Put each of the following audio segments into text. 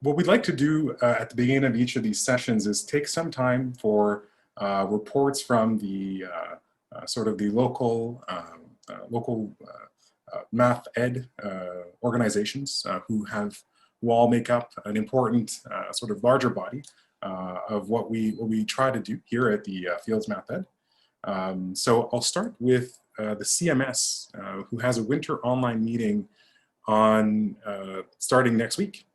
What we'd like to do at the beginning of each of these sessions is take some time for reports from the sort of the local MathEd organizations who all make up an important sort of larger body of what we try to do here at the Fields MathEd. So I'll start with the CMS, who has a winter online meeting on starting next week.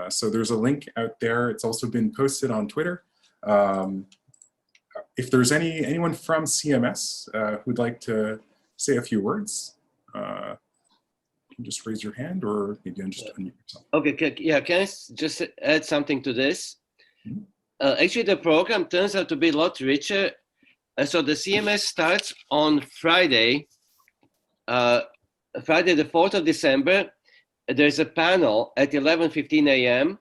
So there's a link out there. It's also been posted on Twitter. If there's anyone from CMS who'd like to say a few words, you can just raise your hand, or maybe just unmute yourself. Okay, yeah, can I just add something to this? Mm-hmm. Actually, the program turns out to be a lot richer. So the CMS starts on Friday, Friday the 4th of December. There's a panel at 11:15 a.m.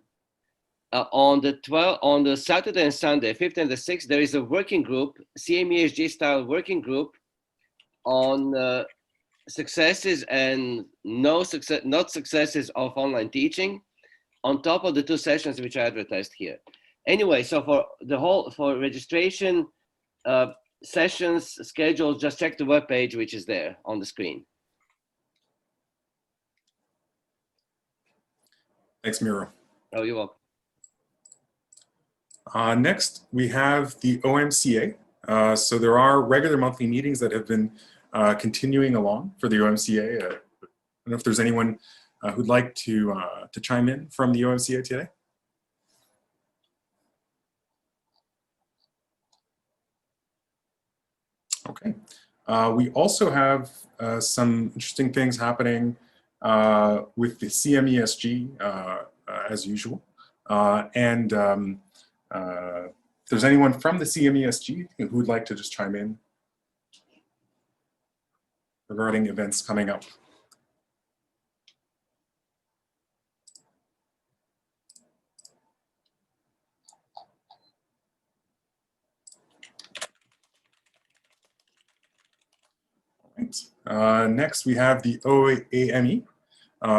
On the Saturday and Sunday, 5th and the 6th, there is a working group, CMESG style working group on successes and not successes of online teaching, on top of the 2 sessions which are advertised here. Anyway, so for registration, sessions schedules, just check the webpage which is there on the screen. Thanks, Miro. Oh, you're welcome. Next, we have the OMCA. So there are regular monthly meetings that have been continuing along for the OMCA. I don't know if there's anyone who'd like to chime in from the OMCA today. Okay. We also have some interesting things happening with the CMESG as usual. If there's anyone from the CMESG who would like to just chime in regarding events coming up. All right. Next, we have the OAME.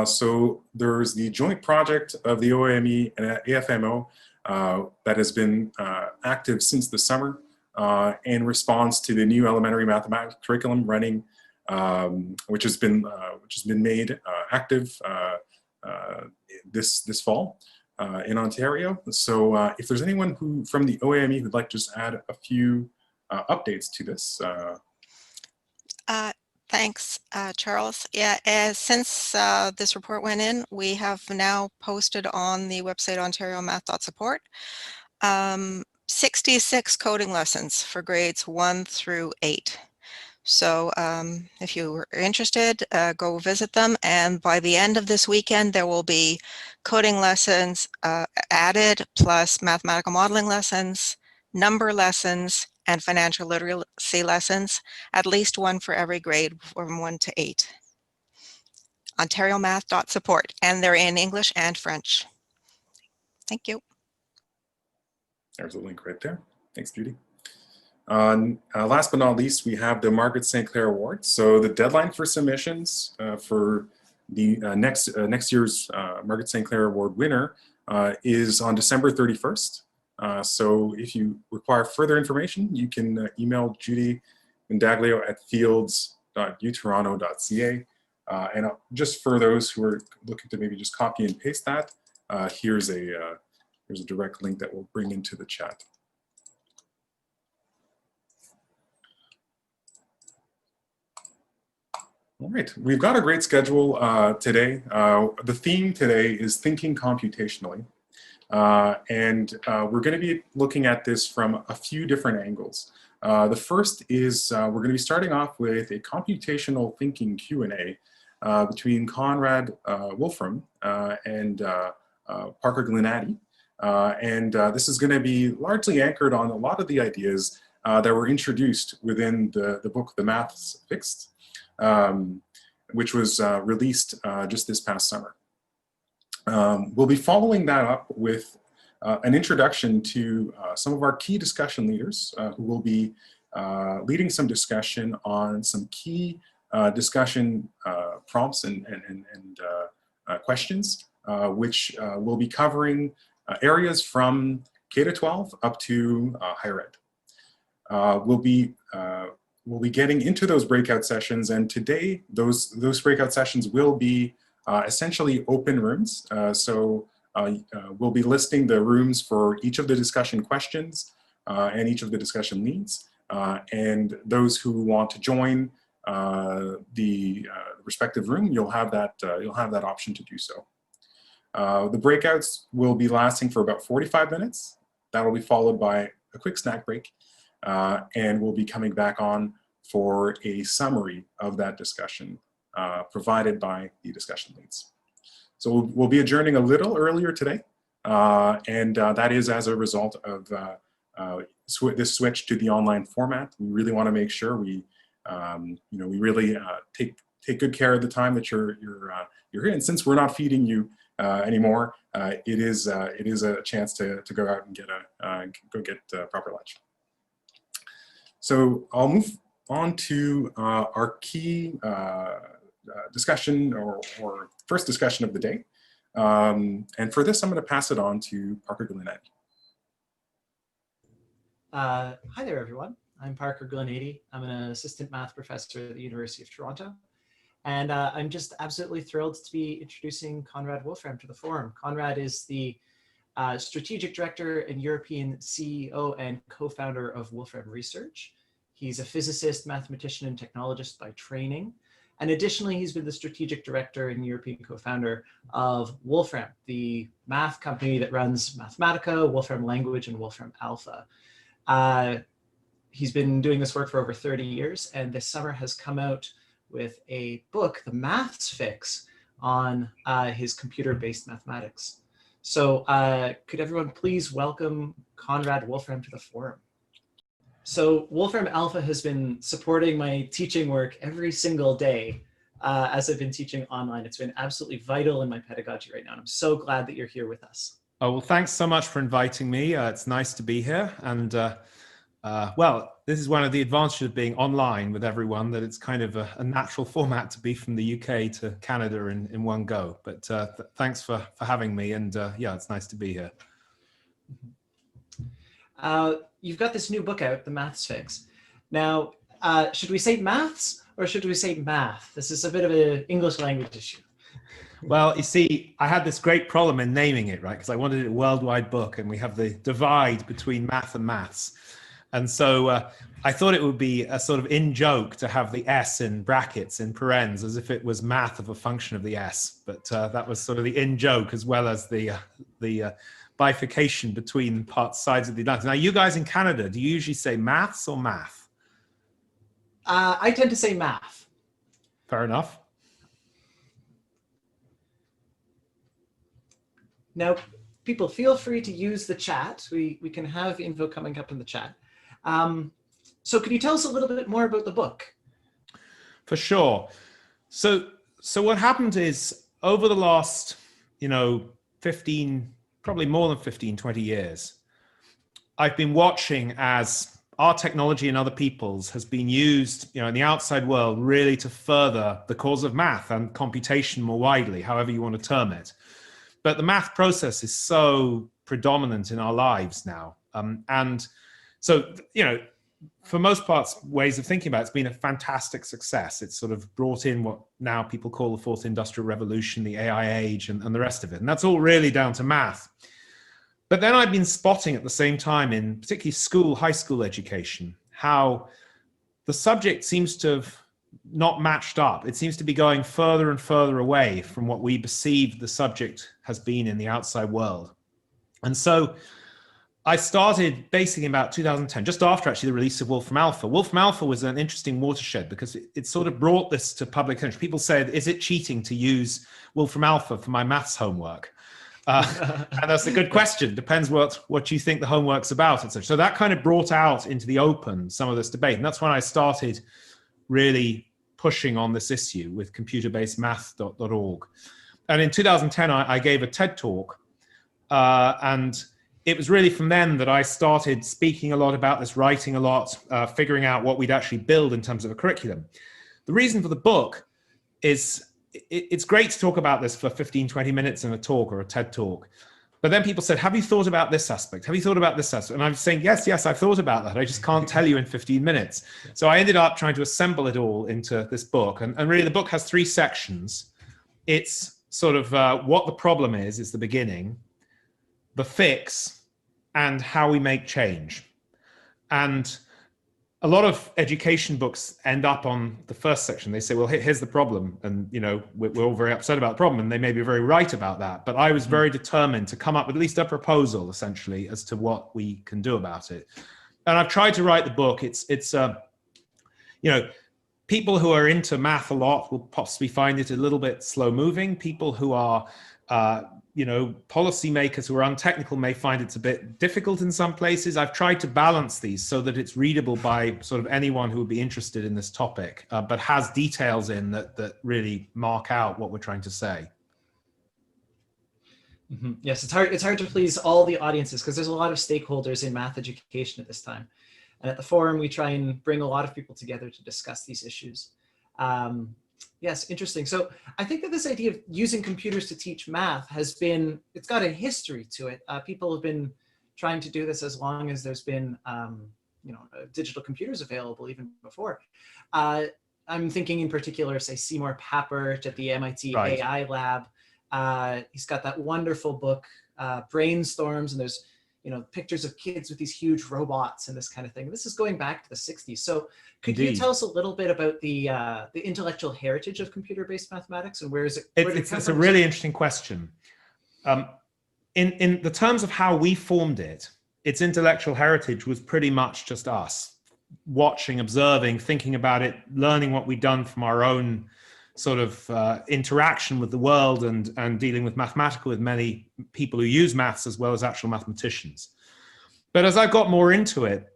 So there's the joint project of the OAME and AFMO that has been active since the summer in response to the new elementary mathematics curriculum running, which has been made active this fall in Ontario. So if there's anyone from the OAME who'd like to just add a few updates to this. Thanks, Charles. Yeah, since this report went in, we have now posted on the website ontariomath.support 66 coding lessons for grades 1 through 8. So if you are interested, go visit them. And by the end of this weekend, there will be coding lessons added, plus mathematical modeling lessons, number lessons, and financial literacy lessons, at least one for every grade from 1 to 8. OntarioMath.support, and they're in English and French. Thank you. There's a link right there. Thanks, Judy. Last but not least, we have the Margaret St. Clair Award. So the deadline for submissions for the next year's Margaret St. Clair Award winner is on December 31st. So if you require further information, you can email Judy Indaglio at fields.utoronto.ca. And just for those who are looking to maybe just copy and paste that, here's a direct link that we'll bring into the chat. All right, we've got a great schedule today. The theme today is thinking computationally. We're going to be looking at this from a few different angles. The first is we're going to be starting off with a computational thinking Q&A between Conrad Wolfram and Parker Glenati. This is going to be largely anchored on a lot of the ideas that were introduced within the book, The Math's Fixed, which was released just this past summer. We'll be following that up with an introduction to some of our key discussion leaders who will be leading some discussion on some key discussion prompts and questions, which will be covering areas from K-12 up to higher ed. We'll be getting into those breakout sessions, and today those breakout sessions will be essentially open rooms. We'll be listing the rooms for each of the discussion questions and each of the discussion leads, and those who want to join the respective room, you'll have that option to do so. The breakouts will be lasting for about 45 minutes. That will be followed by a quick snack break, and we'll be coming back on for a summary of that discussion provided by the discussion leads. So we'll be adjourning a little earlier today, and that is as a result of this switch to the online format. We really want to make sure we really take good care of the time that you're here. And since we're not feeding you anymore, it is a chance to go out and get proper lunch. So I'll move on to our key discussion or first discussion of the day. And for this, I'm going to pass it on to Parker Glenady. Hi there, everyone. I'm Parker Glenady. I'm an assistant math professor at the University of Toronto. And I'm just absolutely thrilled to be introducing Conrad Wolfram to the forum. Conrad is the strategic director and European CEO and co-founder of Wolfram Research. He's a physicist, mathematician, and technologist by training. And additionally, he's been the strategic director and European co-founder of Wolfram, the math company that runs Mathematica, Wolfram Language, and Wolfram Alpha. He's been doing this work for over 30 years, and this summer has come out with a book, The Maths Fix, on his computer-based mathematics. So could everyone please welcome Conrad Wolfram to the forum? So Wolfram Alpha has been supporting my teaching work every single day as I've been teaching online. It's been absolutely vital in my pedagogy right now, and I'm so glad that you're here with us. Oh, well, thanks so much for inviting me. It's nice to be here. And well, this is one of the advantages of being online with everyone, that it's kind of a natural format to be from the UK to Canada in one go. But thanks for having me. And yeah, it's nice to be here. You've got this new book out, The Maths Fix. Now, should we say maths or should we say math? This is a bit of an English language issue. Well, you see, I had this great problem in naming it, right? Because I wanted it a worldwide book, and we have the divide between math and maths. And so I thought it would be a sort of in-joke to have the S in brackets, in parens, as if it was math of a function of the S. But that was sort of the in-joke, as well as the bifurcation between sides of the lines. Now, you guys in Canada, do you usually say maths or math? I tend to say math. Fair enough. Now, people, feel free to use the chat. We can have info coming up in the chat. So could you tell us a little bit more about the book? For sure. So what happened is, over the last, 15, probably more than 15, 20 years, I've been watching as our technology and other people's has been used, in the outside world, really to further the cause of math and computation more widely, however you want to term it. But the math process is so predominant in our lives now. And so, for most parts, ways of thinking about it, it's been a fantastic success. It's sort of brought in what now people call the fourth industrial revolution, the AI age, and the rest of it. And that's all really down to math. But then I've been spotting at the same time, in particularly high school education, how the subject seems to have not matched up. It seems to be going further and further away from what we perceive the subject has been in the outside world. And so I started basically in about 2010, just after actually the release of Wolfram Alpha. Wolfram Alpha was an interesting watershed because it sort of brought this to public attention. People said, is it cheating to use Wolfram Alpha for my maths homework? And that's a good question. Depends what you think the homework's about, etc. So that kind of brought out into the open some of this debate. And that's when I started really pushing on this issue with computerbasedmath.org. And in 2010, I gave a TED talk, and it was really from then that I started speaking a lot about this, writing a lot, figuring out what we'd actually build in terms of a curriculum. The reason for the book is it's great to talk about this for 15, 20 minutes in a talk or a TED talk. But then people said, have you thought about this aspect? Have you thought about this aspect? And I'm saying, yes, I've thought about that. I just can't tell you in 15 minutes. So I ended up trying to assemble it all into this book. And really the book has 3 sections. It's sort of what the problem is the beginning, the fix, and how we make change. And a lot of education books end up on the first section. They say, well, here's the problem. And, you know, we're all very upset about the problem, and they may be very right about that. But I was very determined to come up with at least a proposal, essentially, as to what we can do about it. And I've tried to write the book. It's you know, people who are into math a lot will possibly find it a little bit slow moving. People who are, you know, policymakers who are untechnical may find it's a bit difficult in some places. I've tried to balance these so that it's readable by sort of anyone who would be interested in this topic, but has details in that really mark out what we're trying to say. Mm-hmm. Yes, it's hard to please all the audiences because there's a lot of stakeholders in math education at this time. And at the forum, we try and bring a lot of people together to discuss these issues. Yes, interesting. So I think that this idea of using computers to teach math it's got a history to it. People have been trying to do this as long as there's been, you know, digital computers available, even before. I'm thinking in particular, say, Seymour Papert at the MIT AI lab. He's got that wonderful book, Brainstorms, and there's, you know, pictures of kids with these huge robots and this kind of thing. This is going back to the 60s. So could you tell us a little bit about the intellectual heritage of computer-based mathematics, and where is it? It's a really interesting question. In the terms of how we formed it, its intellectual heritage was pretty much just us watching, observing, thinking about it, learning what we'd done from our own sort of interaction with the world and dealing with many people who use maths as well as actual mathematicians. But as I got more into it,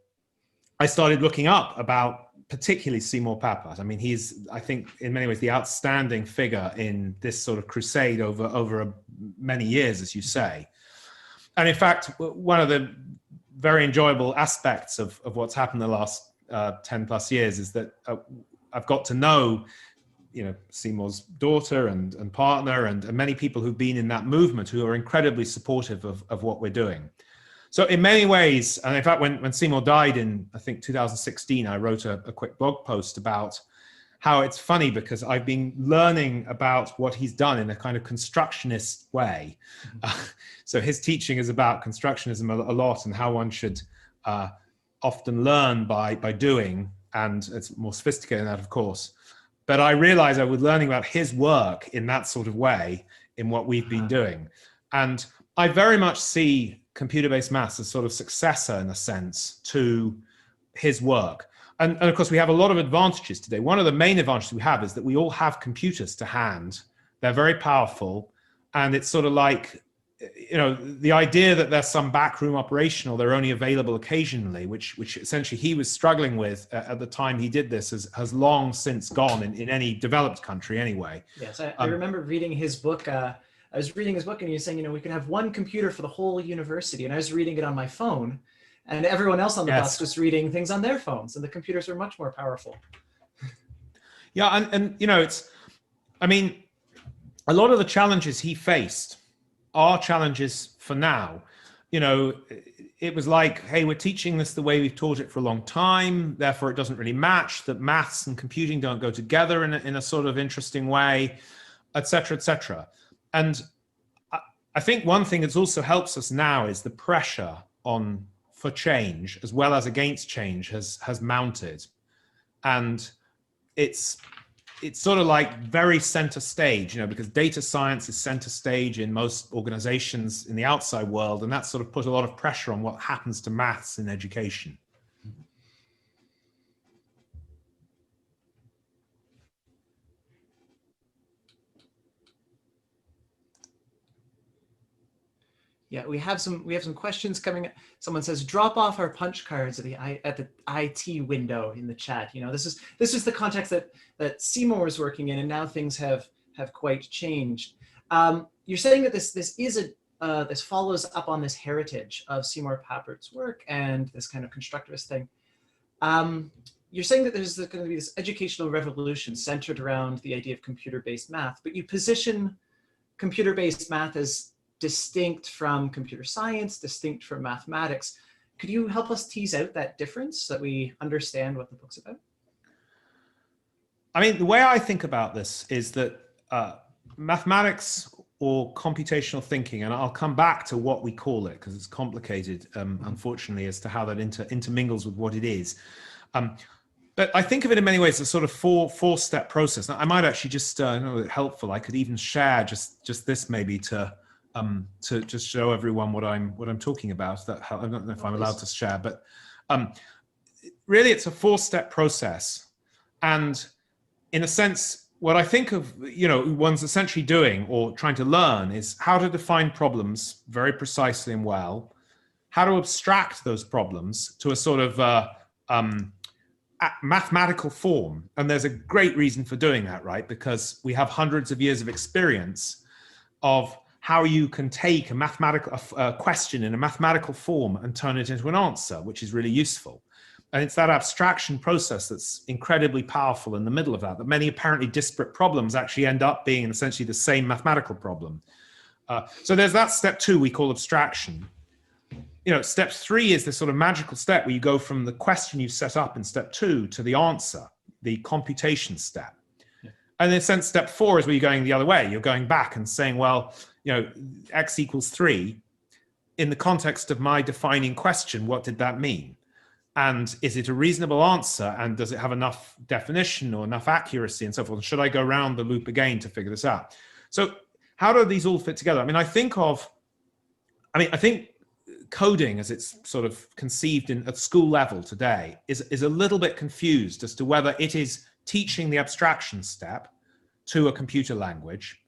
I started looking up about particularly Seymour Papert. I mean, he's, I think, in many ways, the outstanding figure in this sort of crusade over many years, as you say. And in fact, one of the very enjoyable aspects of what's happened the last 10 plus years is that I've got to know, you know, Seymour's daughter and partner and many people who've been in that movement who are incredibly supportive of what we're doing. So in many ways, and in fact, when Seymour died in, I think, 2016, I wrote a quick blog post about how it's funny because I've been learning about what he's done in a kind of constructionist way. So his teaching is about constructionism a lot and how one should often learn by doing, and it's more sophisticated than that, of course. But I realized I was learning about his work in that sort of way in what we've been doing. And I very much see computer-based maths as sort of successor, in a sense, to his work. And of course, we have a lot of advantages today. One of the main advantages we have is that we all have computers to hand. They're very powerful. And it's sort of like, you know, the idea that there's some backroom operation or they're only available occasionally, which essentially he was struggling with at the time he did this, has long since gone in any developed country anyway. Yes, I remember reading his book. I was reading his book and he was saying, you know, we can have one computer for the whole university. And I was reading it on my phone and everyone else on the bus was reading things on their phones, and the computers are much more powerful. Yeah, and you know, I mean, a lot of the challenges he faced are challenges for now. You know, it was like, hey, we're teaching this the way we've taught it for a long time, therefore it doesn't really match, that maths and computing don't go together in a sort of interesting way, et cetera, et cetera. And I think one thing that also helps us now is the pressure for change as well as against change has mounted. And it's sort of like very center stage, you know, because data science is center stage in most organizations in the outside world. And that sort of put a lot of pressure on what happens to maths in education. Yeah, we have some questions coming. Someone says, drop off our punch cards at the IT window in the chat. You know, this is the context that Seymour was working in, and now things have quite changed. You're saying that this follows up on this heritage of Seymour Papert's work and this kind of constructivist thing. you're saying that there's going to be this educational revolution centered around the idea of computer-based math, but you position computer-based math as distinct from computer science, distinct from mathematics. Could you help us tease out that difference so that we understand what the book's about? I mean, the way I think about this is that mathematics or computational thinking, and I'll come back to what we call it because it's complicated, unfortunately, as to how that intermingles with what it is. But I think of it in many ways as a sort of four-step process. Now, I might actually just, helpful. I could even share just this maybe to just show everyone what I'm talking about. I don't know if I'm allowed to share, but really, it's a four-step process, and in a sense, what I think of, one's essentially doing or trying to learn is how to define problems very precisely and well, how to abstract those problems to a sort of mathematical form. And there's a great reason for doing that, right? Because we have hundreds of years of experience of how you can take a mathematical question in a mathematical form and turn it into an answer, which is really useful. And it's that abstraction process that's incredibly powerful in the middle of that many apparently disparate problems actually end up being essentially the same mathematical problem. So there's that step 2 we call abstraction. Step 3 is this sort of magical step where you go from the question you set up in step 2 to the answer, the computation step. Yeah. And in a sense, step 4 is where you're going the other way. You're going back and saying, well, x equals 3. In the context of my defining question, what did that mean? And is it a reasonable answer? And does it have enough definition or enough accuracy and so forth? And should I go around the loop again to figure this out? So how do these all fit together? I think coding as it's sort of conceived at school level today is a little bit confused as to whether it is teaching the abstraction step to a computer language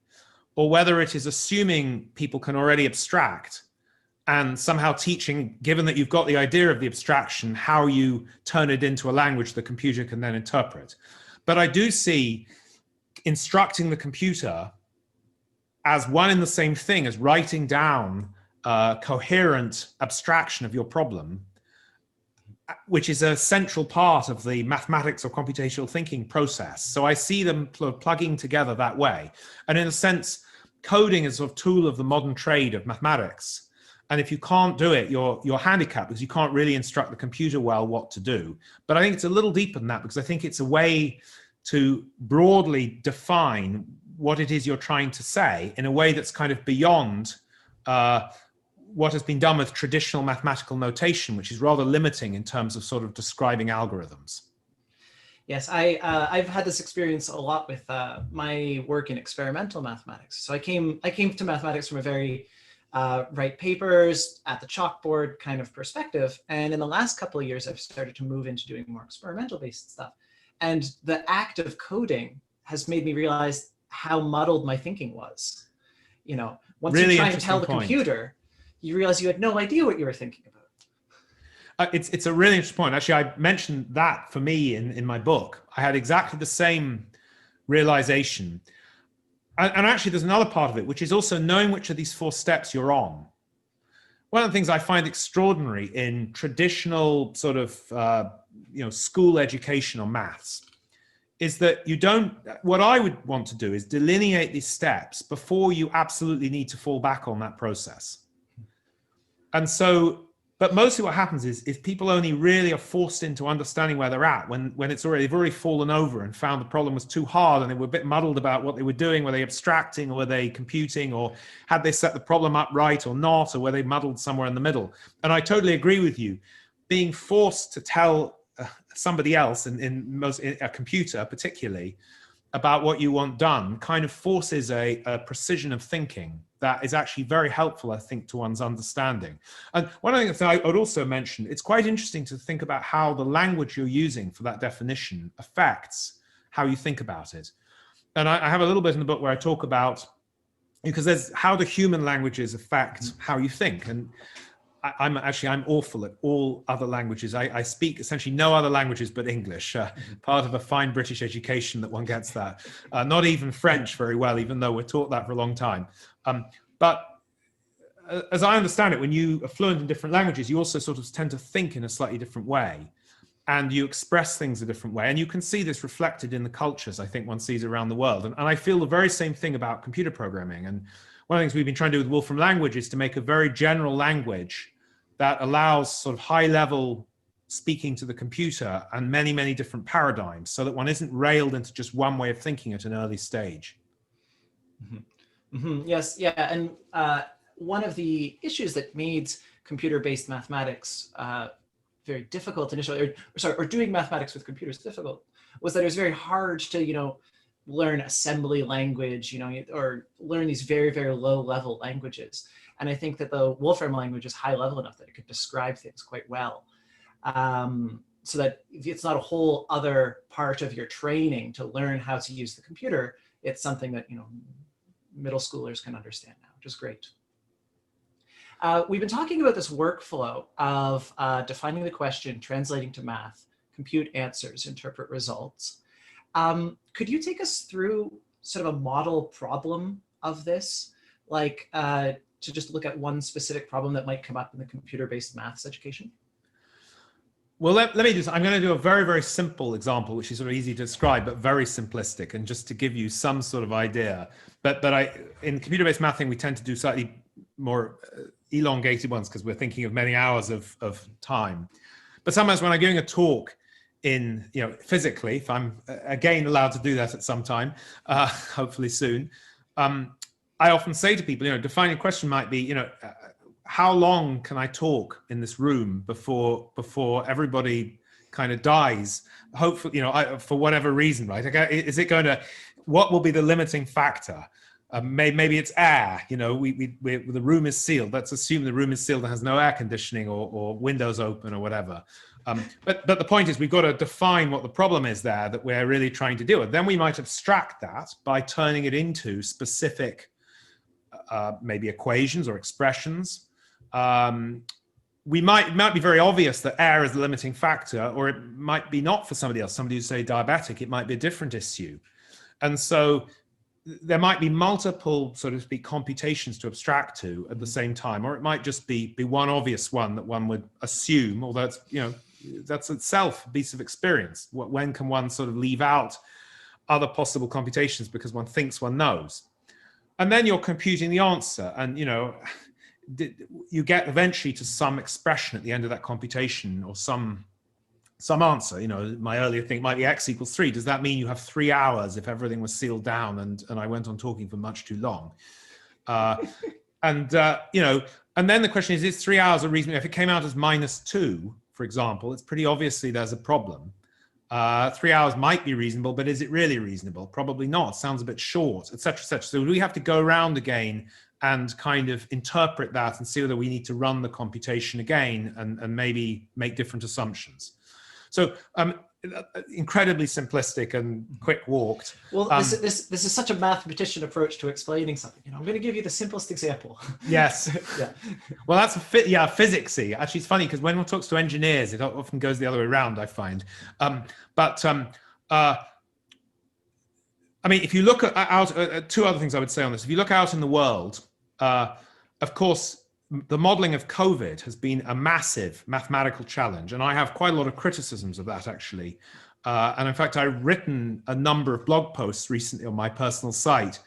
or whether it is assuming people can already abstract and somehow teaching, given that you've got the idea of the abstraction, how you turn it into a language the computer can then interpret. But I do see instructing the computer as one and the same thing as writing down a coherent abstraction of your problem, which is a central part of the mathematics or computational thinking process. So I see them plugging together that way. And in a sense, coding is a sort of tool of the modern trade of mathematics. And if you can't do it, you're handicapped because you can't really instruct the computer well what to do. But I think it's a little deeper than that because I think it's a way to broadly define what it is you're trying to say in a way that's kind of beyond what has been done with traditional mathematical notation, which is rather limiting in terms of sort of describing algorithms. Yes, I've had this experience a lot with my work in experimental mathematics. So I came to mathematics from a very write papers at the chalkboard kind of perspective. And in the last couple of years, I've started to move into doing more experimental based stuff. And the act of coding has made me realize how muddled my thinking was. Once really you try and tell the computer, you realize you had no idea what you were thinking about. It's a really interesting point. Actually, I mentioned that for me in my book. I had exactly the same realization. And actually, there's another part of it, which is also knowing which of these 4 steps you're on. One of the things I find extraordinary in traditional sort of, school education on maths is that what I would want to do is delineate these steps before you absolutely need to fall back on that process. And so, but mostly what happens is people only really are forced into understanding where they're at when they've already fallen over and found the problem was too hard and they were a bit muddled about what they were doing. Were they abstracting or were they computing, or had they set the problem up right or not, or were they muddled somewhere in the middle? And I totally agree with you. Being forced to tell somebody else, in a computer particularly, about what you want done kind of forces a precision of thinking that is actually very helpful, I think, to one's understanding. And one of the things I would also mention, it's quite interesting to think about how the language you're using for that definition affects how you think about it. And I have a little bit in the book where I talk about, because there's how do human languages affect how you think. And I'm awful at all other languages. I speak essentially no other languages but English, part of a fine British education that one gets that. Not even French very well, even though we're taught that for a long time. But as I understand it, when you are fluent in different languages, you also sort of tend to think in a slightly different way. and you express things a different way. And you can see this reflected in the cultures, I think one sees around the world. And I feel the very same thing about computer programming. And one of the things we've been trying to do with Wolfram language is to make a very general language that allows sort of high level speaking to the computer and many, many different paradigms, so that one isn't railed into just one way of thinking at an early stage. Yes, yeah, and one of the issues that made computer-based mathematics very difficult initially, or doing mathematics with computers difficult, was that it was very hard to, learn assembly language, or learn these very, very low level languages. And I think that the Wolfram language is high level enough that it could describe things quite well. So that it's not a whole other part of your training to learn how to use the computer. It's something that, middle schoolers can understand now, which is great. We've been talking about this workflow of defining the question, translating to math, compute answers, interpret results. Could you take us through sort of a model problem of this? Like to just look at one specific problem that might come up in the computer-based maths education? Well, I'm going to do a very, very simple example, which is sort of easy to describe, but very simplistic, and just to give you some sort of idea. But in computer-based mathing, we tend to do slightly more elongated ones because we're thinking of many hours of time. But sometimes when I'm giving a talk in, physically, if I'm again allowed to do that at some time, hopefully soon, I often say to people, defining a question might be, how long can I talk in this room before everybody kind of dies? Hopefully, for whatever reason, right? Is it going to, what will be the limiting factor? Maybe it's air, the room is sealed. Let's assume the room is sealed and has no air conditioning or windows open or whatever. But the point is, we've got to define what the problem is there that we're really trying to deal with. Then we might abstract that by turning it into specific, maybe equations or expressions. It might be very obvious that air is the limiting factor, or it might be not for somebody else. Somebody who's, say, diabetic, it might be a different issue. And so there might be multiple, so to speak, computations to abstract to at the same time, or it might just be one obvious one that one would assume, although it's, that's itself a piece of experience. When can one sort of leave out other possible computations because one thinks one knows? And then you're computing the answer, and you get eventually to some expression at the end of that computation, or some answer. My earlier thing might be x equals 3. Does that mean you have 3 hours if everything was sealed down and I went on talking for much too long? And then the question is 3 hours a reasonable? If it came out as -2, for example, it's pretty obviously there's a problem. 3 hours might be reasonable, but is it really reasonable? Probably not. Sounds a bit short, etc., etc. So we have to go around again and kind of interpret that and see whether we need to run the computation again and maybe make different assumptions. So incredibly simplistic and quick walked. Well, this is such a mathematician approach to explaining something. I'm going to give you the simplest example. Yes. Yeah. Well, that's physicsy. Actually, it's funny because when one talks to engineers, it often goes the other way around, I find. If you look out, two other things I would say on this. If you look out in the world, of course, the modeling of COVID has been a massive mathematical challenge, and I have quite a lot of criticisms of that, actually. And in fact, I've written a number of blog posts recently on my personal site,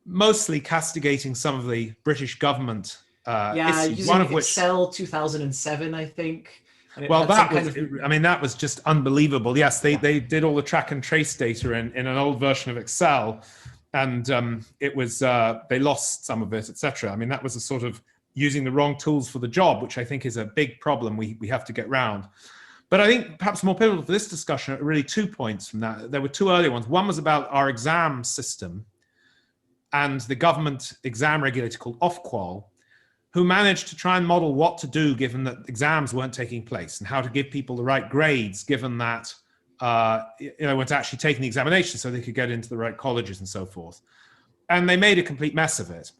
mostly castigating some of the British government issues, using one of which Excel 2007, I think. Well, that was just unbelievable. Yes, they did all the track and trace data in an old version of Excel, and it was they lost some of it, etc. I mean, that was a sort of using the wrong tools for the job, which I think is a big problem we have to get round. But I think perhaps more pivotal for this discussion are really 2 points from that. There were two earlier ones. One was about our exam system and the government exam regulator called Ofqual, who managed to try and model what to do given that exams weren't taking place, and how to give people the right grades given that weren't actually taking the examination so they could get into the right colleges and so forth. And they made a complete mess of it.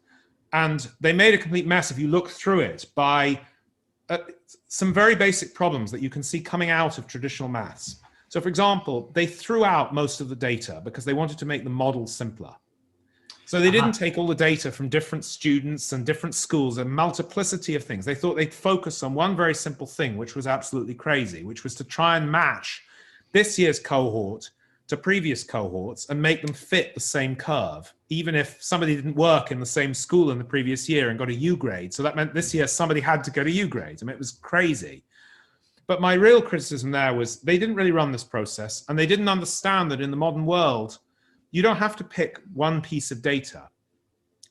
And they made a complete mess if you look through it by some very basic problems that you can see coming out of traditional maths. So for example, they threw out most of the data because they wanted to make the model simpler. So they didn't take all the data from different students and different schools, a multiplicity of things. They thought they'd focus on one very simple thing, which was absolutely crazy, which was to try and match this year's cohort to previous cohorts and make them fit the same curve, even if somebody didn't work in the same school in the previous year and got a U grade. So that meant this year somebody had to get a U grade. I mean, it was crazy. But my real criticism there was they didn't really run this process, and they didn't understand that in the modern world, you don't have to pick one piece of data.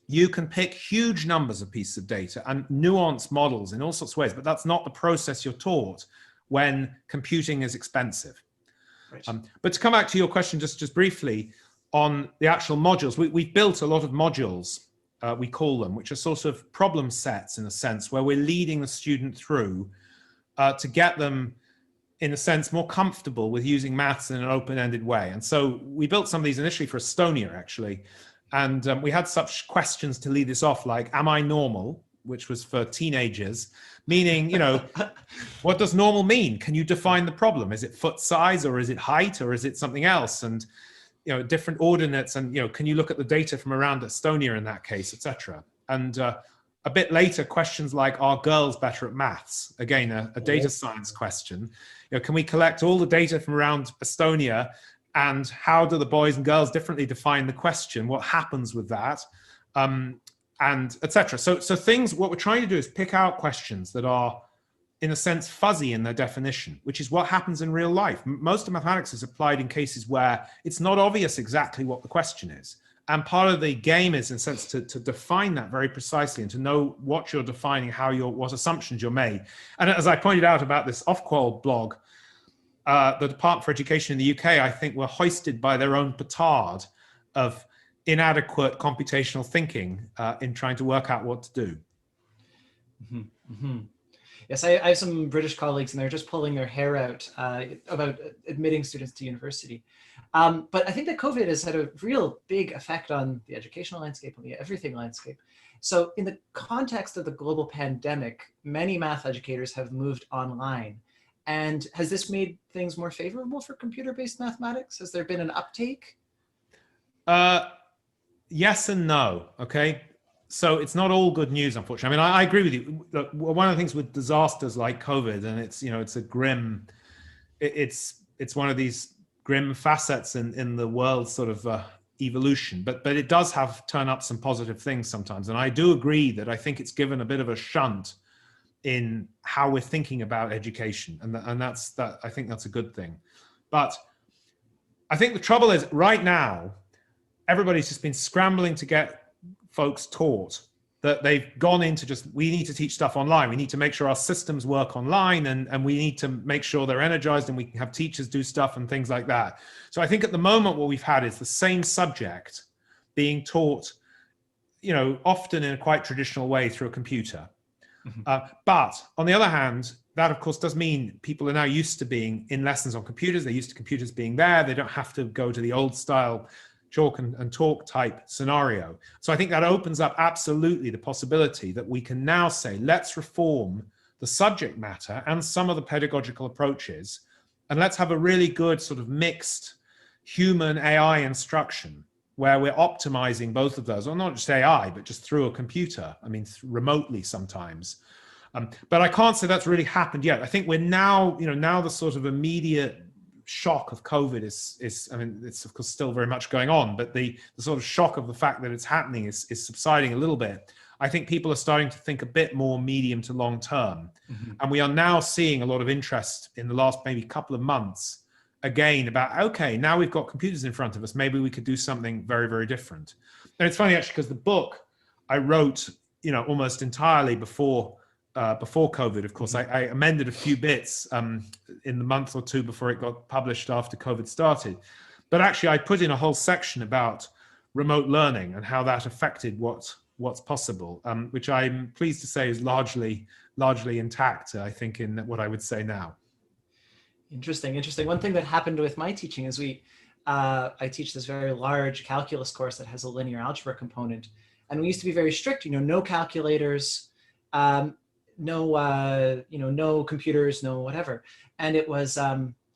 You can pick huge numbers of pieces of data and nuance models in all sorts of ways, but that's not the process you're taught when computing is expensive. Right. But to come back to your question just briefly on the actual modules, we've built a lot of modules, we call them, which are sort of problem sets in a sense, where we're leading the student through to get them, in a sense, more comfortable with using maths in an open-ended way. And so we built some of these initially for Estonia, actually. And we had such questions to lead this off, like, am I normal? Which was for teenagers, meaning, you know, what does normal mean? Can you define the problem? Is it foot size, or is it height, or is it something else? And, you know, different ordinates, and, you know, can you look at the data from around Estonia in that case, etc. And a bit later, questions like, are girls better at maths? Again, a data science question. You know, can we collect all the data from around Estonia, and how do the boys and girls differently define the question? What happens with that? And etc. So things, what we're trying to do is pick out questions that are, in a sense, fuzzy in their definition, which is what happens in real life. Most of mathematics is applied in cases where it's not obvious exactly what the question is. And part of the game is, in a sense, to define that very precisely and to know what you're defining, what assumptions you're made. And as I pointed out about this Ofqual blog, the Department for Education in the UK, I think, were hoisted by their own petard of inadequate computational thinking in trying to work out what to do. Mm-hmm. Mm-hmm. Yes, I have some British colleagues, and they're just pulling their hair out about admitting students to university. But I think that COVID has had a real big effect on the educational landscape, on the everything landscape. So in the context of the global pandemic, many math educators have moved online. And has this made things more favorable for computer-based mathematics? Has there been an uptake? Yes and no, okay? So it's not all good news, unfortunately. I mean, I agree with you. Look, one of the things with disasters like COVID, and it's, you know, it's a grim, it's one of these grim facets in the world's sort of evolution, but it does turn up some positive things sometimes. And I do agree that I think it's given a bit of a shunt in how we're thinking about education. And I think that's a good thing. But I think the trouble is right now, everybody's just been scrambling to get folks taught, that they've gone into just, we need to teach stuff online. We need to make sure our systems work online, and we need to make sure they're energized, and we can have teachers do stuff and things like that. So I think at the moment what we've had is the same subject being taught, you know, often in a quite traditional way through a computer. Mm-hmm. But on the other hand, that of course does mean people are now used to being in lessons on computers. They're used to computers being there. They don't have to go to the old style chalk and talk type scenario. So I think that opens up absolutely the possibility that we can now say, let's reform the subject matter and some of the pedagogical approaches, and let's have a really good sort of mixed human AI instruction where we're optimizing both of those, or not just AI, but just through a computer, I mean, remotely sometimes. But I can't say that's really happened yet. I think we're now, you know, now the sort of immediate shock of COVID is, I mean, it's of course still very much going on, but the sort of shock of the fact that it's happening is subsiding a little bit. I think people are starting to think a bit more medium to long term. Mm-hmm. And we are now seeing a lot of interest in the last maybe couple of months, again, about, okay, now we've got computers in front of us, maybe we could do something very, very different. And it's funny actually, because the book I wrote, you know, almost entirely before COVID, of course. I amended a few bits in the month or two before it got published after COVID started. But actually, I put in a whole section about remote learning and how that affected what's possible, which I'm pleased to say is largely intact, I think, in what I would say now. Interesting. One thing that happened with my teaching is I teach this very large calculus course that has a linear algebra component. And we used to be very strict, you know, no calculators, no computers, no whatever. And it was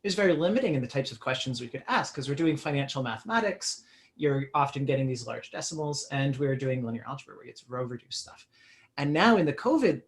very limiting in the types of questions we could ask, because we're doing financial mathematics. you're often getting these large decimals, and we're doing linear algebra where it's row reduce stuff. And now in the COVID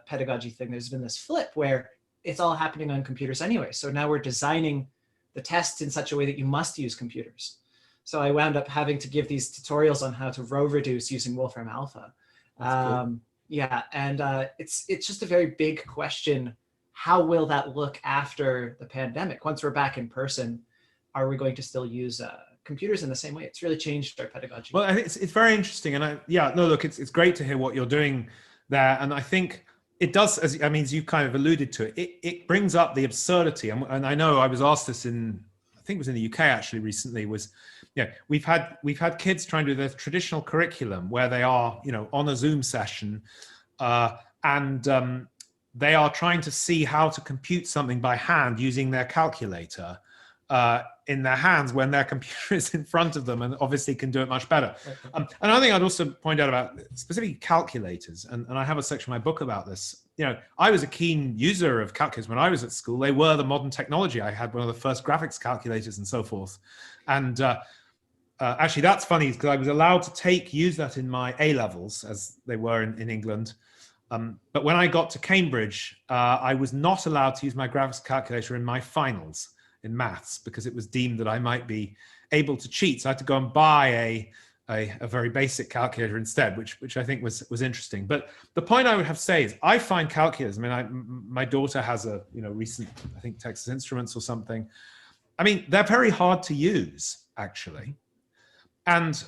pedagogy thing, there's been this flip where it's all happening on computers anyway. So now we're designing the tests in such a way that you must use computers. So I wound up having to give these tutorials on how to row reduce using Wolfram Alpha. Cool. Yeah, and it's just a very big question. How will that look after the pandemic? Once we're back in person, are we going to still use computers in the same way? It's really changed our pedagogy. Well, I think it's very interesting, and look, it's great to hear what you're doing there, and I think it does, as you kind of alluded to it. It brings up the absurdity, and I know I was asked this I think it was in the UK actually recently. We've had kids trying to do their traditional curriculum where they are, on a Zoom session, and they are trying to see how to compute something by hand using their calculator in their hands when their computer is in front of them, and obviously can do it much better. Another thing I'd also point out about specifically calculators, and I have a section in my book about this. I was a keen user of calculators when I was at school. They were the modern technology. I had one of the first graphics calculators and so forth. And actually, that's funny because I was allowed to use that in my A-levels, as they were in England. But when I got to Cambridge, I was not allowed to use my graphics calculator in my finals in maths because it was deemed that I might be able to cheat. So I had to go and buy a very basic calculator instead, which I think was interesting. But the point I would have to say is I find calculators, my daughter has a recent, I think, Texas Instruments or something. They're very hard to use, actually. And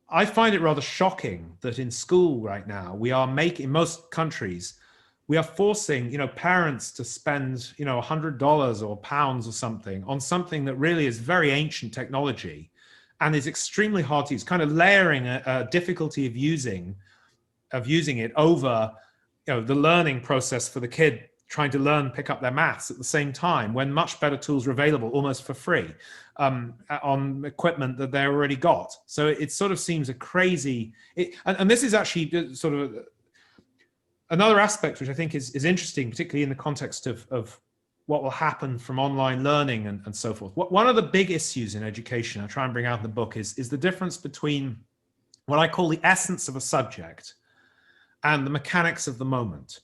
I find it rather shocking that in school right now, we are in most countries, we are forcing, parents to spend, $100 or pounds or something on something that really is very ancient technology and is extremely hard to use, kind of layering a difficulty of using it over, the learning process for the kid trying to pick up their maths at the same time, when much better tools are available almost for free on equipment that they already got. So it sort of seems a crazy, and this is actually sort of another aspect which I think is interesting, particularly in the context of what will happen from online learning and so forth. One of the big issues in education I try and bring out in the book is the difference between what I call the essence of a subject and the mechanics of the moment.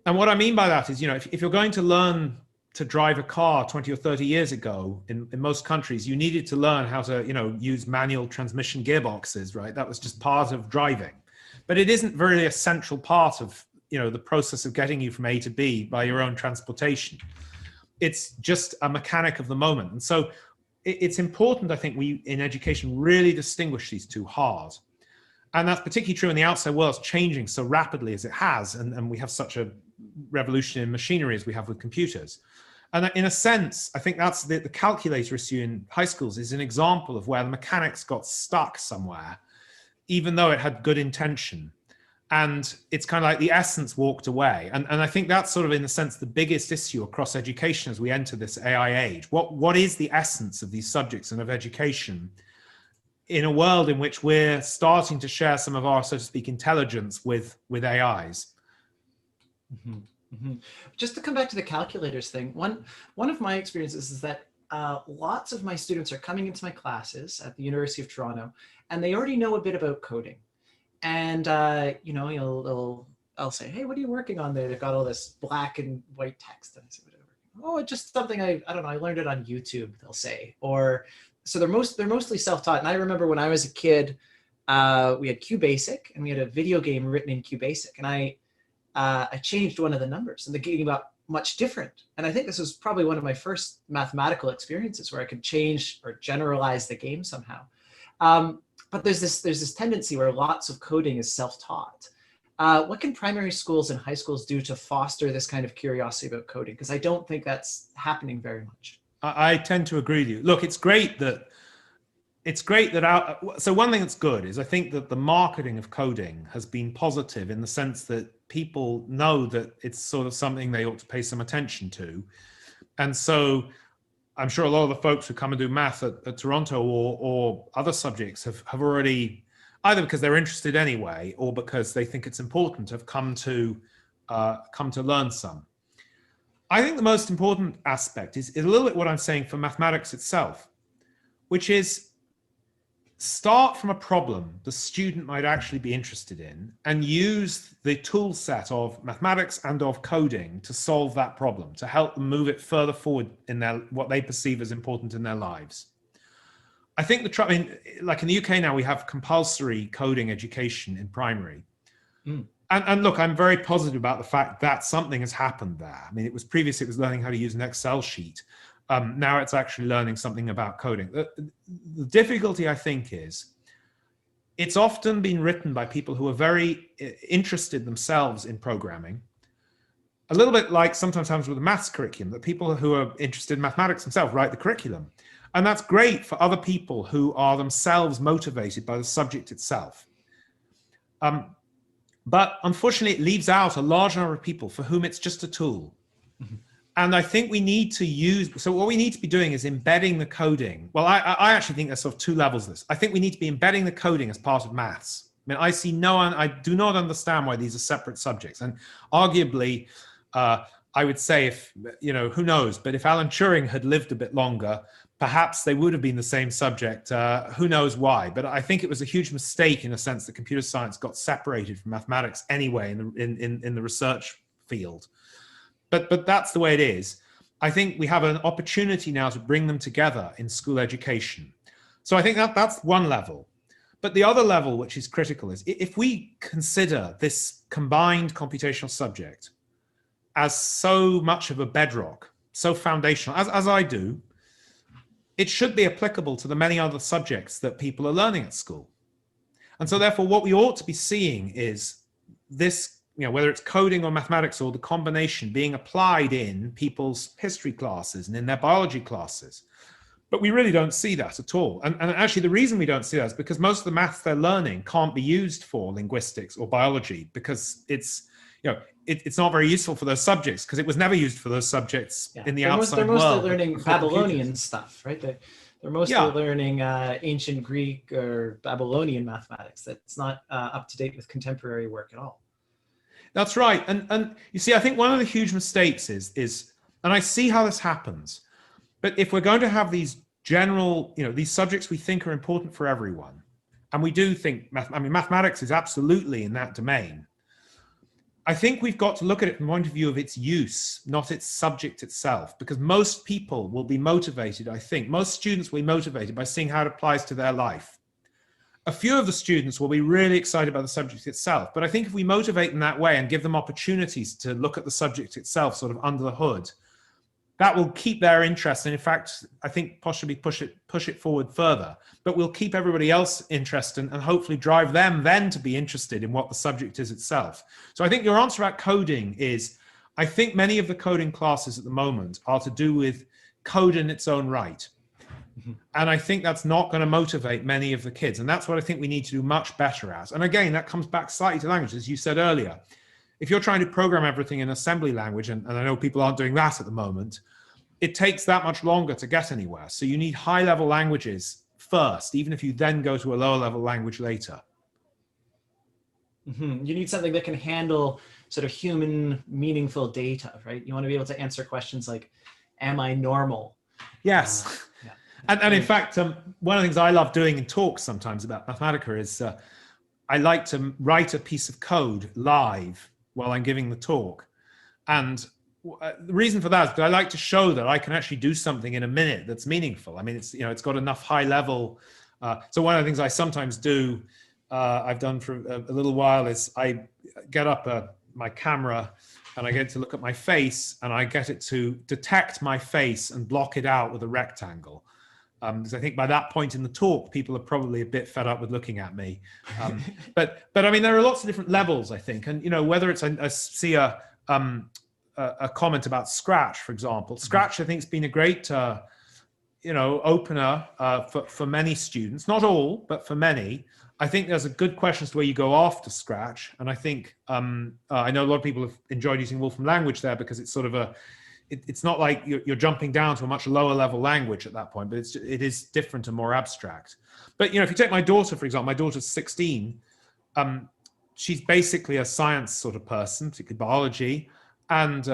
And what I mean by that is, if you're going to learn to drive a car 20 or 30 years ago, in most countries, you needed to learn how to, use manual transmission gearboxes, right? That was just part of driving. But it isn't really a central part of, the process of getting you from A to B by your own transportation. It's just a mechanic of the moment. And so it's important, I think, we in education really distinguish these two hard. And that's particularly true in the outside world. It's changing so rapidly as it has, and we have such a revolution in machinery as we have with computers. And in a sense, I think that's the calculator issue in high schools is an example of where the mechanics got stuck somewhere, even though it had good intention. And it's kind of like the essence walked away. And I think that's sort of, in a sense, the biggest issue across education as we enter this AI age. What is the essence of these subjects and of education in a world in which we're starting to share some of our, so to speak, intelligence with AIs? Mm-hmm. Mm-hmm. Just to come back to the calculators thing, one of my experiences is that lots of my students are coming into my classes at the University of Toronto, and they already know a bit about coding. And I'll say, hey, what are you working on there? They've got all this black and white text. And I say, whatever. Oh, it's just something I don't know. I learned it on YouTube, they'll say. Or so they're mostly self-taught. And I remember when I was a kid, we had QBasic, and we had a video game written in QBasic. And I changed one of the numbers, and the game got much different. And I think this was probably one of my first mathematical experiences where I could change or generalize the game somehow. But there's this tendency where lots of coding is self-taught. What can primary schools and high schools do to foster this kind of curiosity about coding? Because I don't think that's happening very much. I tend to agree with you. Look, it's great that so one thing that's good is I think that the marketing of coding has been positive in the sense that people know that it's sort of something they ought to pay some attention to. And so I'm sure a lot of the folks who come and do math at Toronto or other subjects have already, either because they're interested anyway or because they think it's important, have come to learn some. I think the most important aspect is a little bit what I'm saying for mathematics itself, which is start from a problem the student might actually be interested in and use the tool set of mathematics and of coding to solve that problem, to help them move it further forward in their, what they perceive as important in their lives. I think I mean, like in the UK now, we have compulsory coding education in primary. And look, I'm very positive about the fact that something has happened there. I mean, it was previously, it was learning how to use an Excel sheet. Now it's actually learning something about coding. The difficulty, I think, is it's often been written by people who are very interested themselves in programming. A little bit like sometimes happens with the maths curriculum, that people who are interested in mathematics themselves write the curriculum. And that's great for other people who are themselves motivated by the subject itself. But unfortunately, it leaves out a large number of people for whom it's just a tool. And I think we need to use, so what we need to be doing is embedding the coding. Well, I actually think there's sort of two levels of this. I think we need to be embedding the coding as part of maths. I mean, I do not understand why these are separate subjects. And arguably, I would say if, you know, who knows, but if Alan Turing had lived a bit longer, perhaps they would have been the same subject. Who knows why? But I think it was a huge mistake in a sense that computer science got separated from mathematics anyway in the research field. But that's the way it is. I think we have an opportunity now to bring them together in school education. So I think that's one level. But the other level, which is critical, is if we consider this combined computational subject as so much of a bedrock, so foundational, as I do, it should be applicable to the many other subjects that people are learning at school. And so therefore, what we ought to be seeing is this, you know, whether it's coding or mathematics or the combination being applied in people's history classes and in their biology classes. But we really don't see that at all. And actually the reason we don't see that is because most of the maths they're learning can't be used for linguistics or biology, because it's, you know, it's not very useful for those subjects because it was never used for those subjects in the outside world. They're mostly learning Babylonian stuff, right? They're mostly learning ancient Greek or Babylonian mathematics. That's not up to date with contemporary work at all. That's right. And you see, I think one of the huge mistakes is, and I see how this happens, but if we're going to have these general, you know, these subjects we think are important for everyone, and we do think, I mean, mathematics is absolutely in that domain. I think we've got to look at it from the point of view of its use, not its subject itself, because most people will be motivated, I think, most students will be motivated by seeing how it applies to their life. A few of the students will be really excited about the subject itself, but I think if we motivate them that way and give them opportunities to look at the subject itself sort of under the hood, that will keep their interest, and in fact, I think possibly push it forward further. But we'll keep everybody else interested and hopefully drive them then to be interested in what the subject is itself. So I think your answer about coding is, I think many of the coding classes at the moment are to do with code in its own right. And I think that's not going to motivate many of the kids. And that's what I think we need to do much better at. And again, that comes back slightly to language, as you said earlier. If you're trying to program everything in assembly language, and I know people aren't doing that at the moment, it takes that much longer to get anywhere. So you need high-level languages first, even if you then go to a lower-level language later. You need something that can handle sort of human, meaningful data, right? You want to be able to answer questions like, am I normal? Yes. Yeah. And in fact, one of the things I love doing in talks sometimes about Mathematica is I like to write a piece of code live while I'm giving the talk. And the reason for that is because I like to show that I can actually do something in a minute that's meaningful. I mean, it's, you know, it's got enough high level. So one of the things I sometimes do, I've done for a little while, is I get up my camera and I get to look at my face and I get it to detect my face and block it out with a rectangle. Because I think by that point in the talk, people are probably a bit fed up with looking at me. But I mean, there are lots of different levels, I think. And, you know, whether it's, I see a comment about Scratch, for example. Scratch, I think, has been a great, you know, opener for many students. Not all, but for many. I think there's a good question as to where you go after Scratch. And I think, I know a lot of people have enjoyed using Wolfram language there because it's sort of it's not like you're jumping down to a much lower level language at that point, but it is different and more abstract. But, you know, if you take my daughter, for example, my daughter's 16, she's basically a science sort of person, particularly biology. And,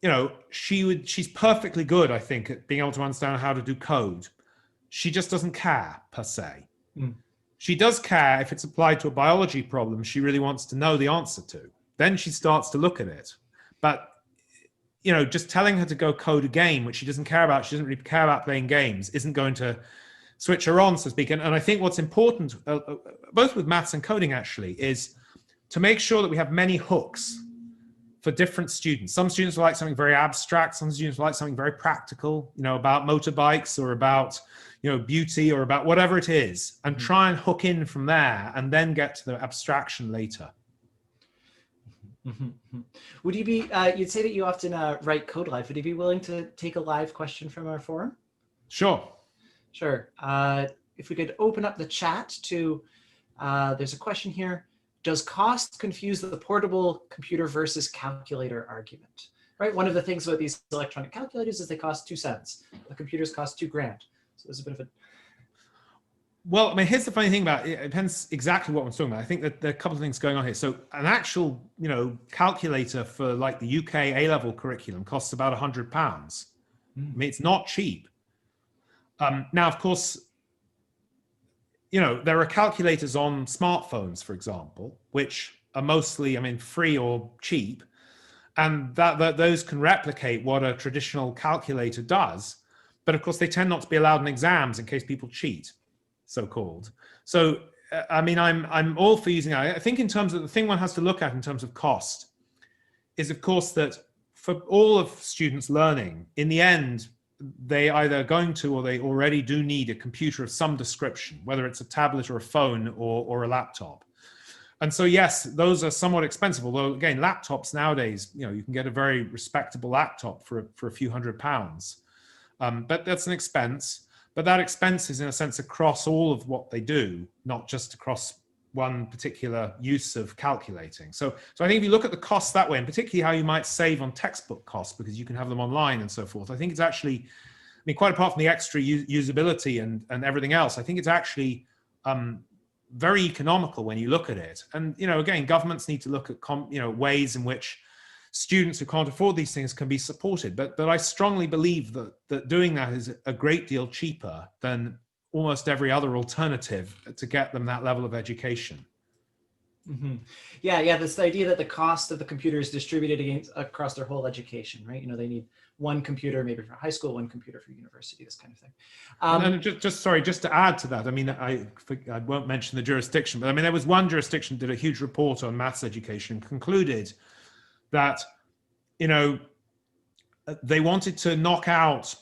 you know, she's perfectly good, I think, at being able to understand how to do code. she just doesn't care per se. Mm. She does care if it's applied to a biology problem she really wants to know the answer to. Then she starts to look at it. But you know, just telling her to go code a game, which she doesn't care about, she doesn't really care about playing games, isn't going to switch her on, so to speak. And I think what's important, both with maths and coding actually, is to make sure that we have many hooks for different students. Some students will like something very abstract, some students will like something very practical, you know, about motorbikes or about, you know, beauty or about whatever it is, and try and hook in from there and then get to the abstraction later. Mm-hmm. Would you be, you'd say that you often write code live. Would you be willing to take a live question from our forum? Sure. Sure. If we could open up the chat to, there's a question here. Does cost confuse the portable computer versus calculator argument? Right. One of the things about these electronic calculators is they cost 2 cents. The computers cost $2 grand. So there's a bit of a. Well, I mean, here's the funny thing about it. It depends exactly what I'm talking about. I think that there are a couple of things going on here. So an actual, you know, calculator for like the UK A-level curriculum costs about £100. I mean, it's not cheap. Now, of course, you know, there are calculators on smartphones, for example, which are mostly, I mean, free or cheap. And that those can replicate what a traditional calculator does. But of course, they tend not to be allowed in exams in case people cheat, so-called. So, I mean, I'm all for using it. I think in terms of the thing one has to look at in terms of cost is, of course, that for all of students learning, in the end, they either going to or they already do need a computer of some description, whether it's a tablet or a phone or a laptop. And so, yes, those are somewhat expensive, although, again, laptops nowadays, you know, you can get a very respectable laptop for a few £100s. But that's an expense. But that expense is, in a sense, across all of what they do, not just across one particular use of calculating. So I think if you look at the costs that way, and particularly how you might save on textbook costs because you can have them online and so forth, I think it's actually, I mean, quite apart from the extra usability and everything else, I think it's actually very economical when you look at it. And, you know, again, governments need to look at, you know, ways in which students who can't afford these things can be supported. But I strongly believe that doing that is a great deal cheaper than almost every other alternative to get them that level of education. Mm-hmm. Yeah, this idea that the cost of the computer is distributed across their whole education, right? You know, they need one computer maybe for high school, one computer for university, this kind of thing. And just to add to that, I mean, I won't mention the jurisdiction, but I mean, there was one jurisdiction that did a huge report on maths education and concluded that, you know, they wanted to knock out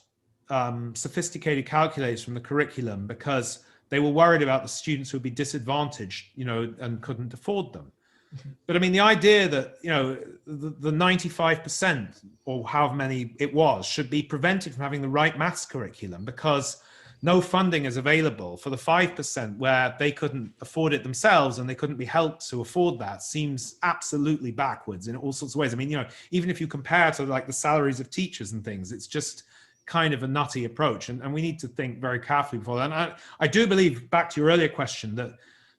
sophisticated calculators from the curriculum because they were worried about the students who would be disadvantaged, you know, and couldn't afford them. Mm-hmm. But I mean, the idea that, you know, the 95% or however many it was should be prevented from having the right maths curriculum because no funding is available for the 5% where they couldn't afford it themselves and they couldn't be helped to afford that seems absolutely backwards in all sorts of ways. I mean, you know, even if you compare to like the salaries of teachers and things, it's just kind of a nutty approach. And we need to think very carefully before that. And I do believe, back to your earlier question, that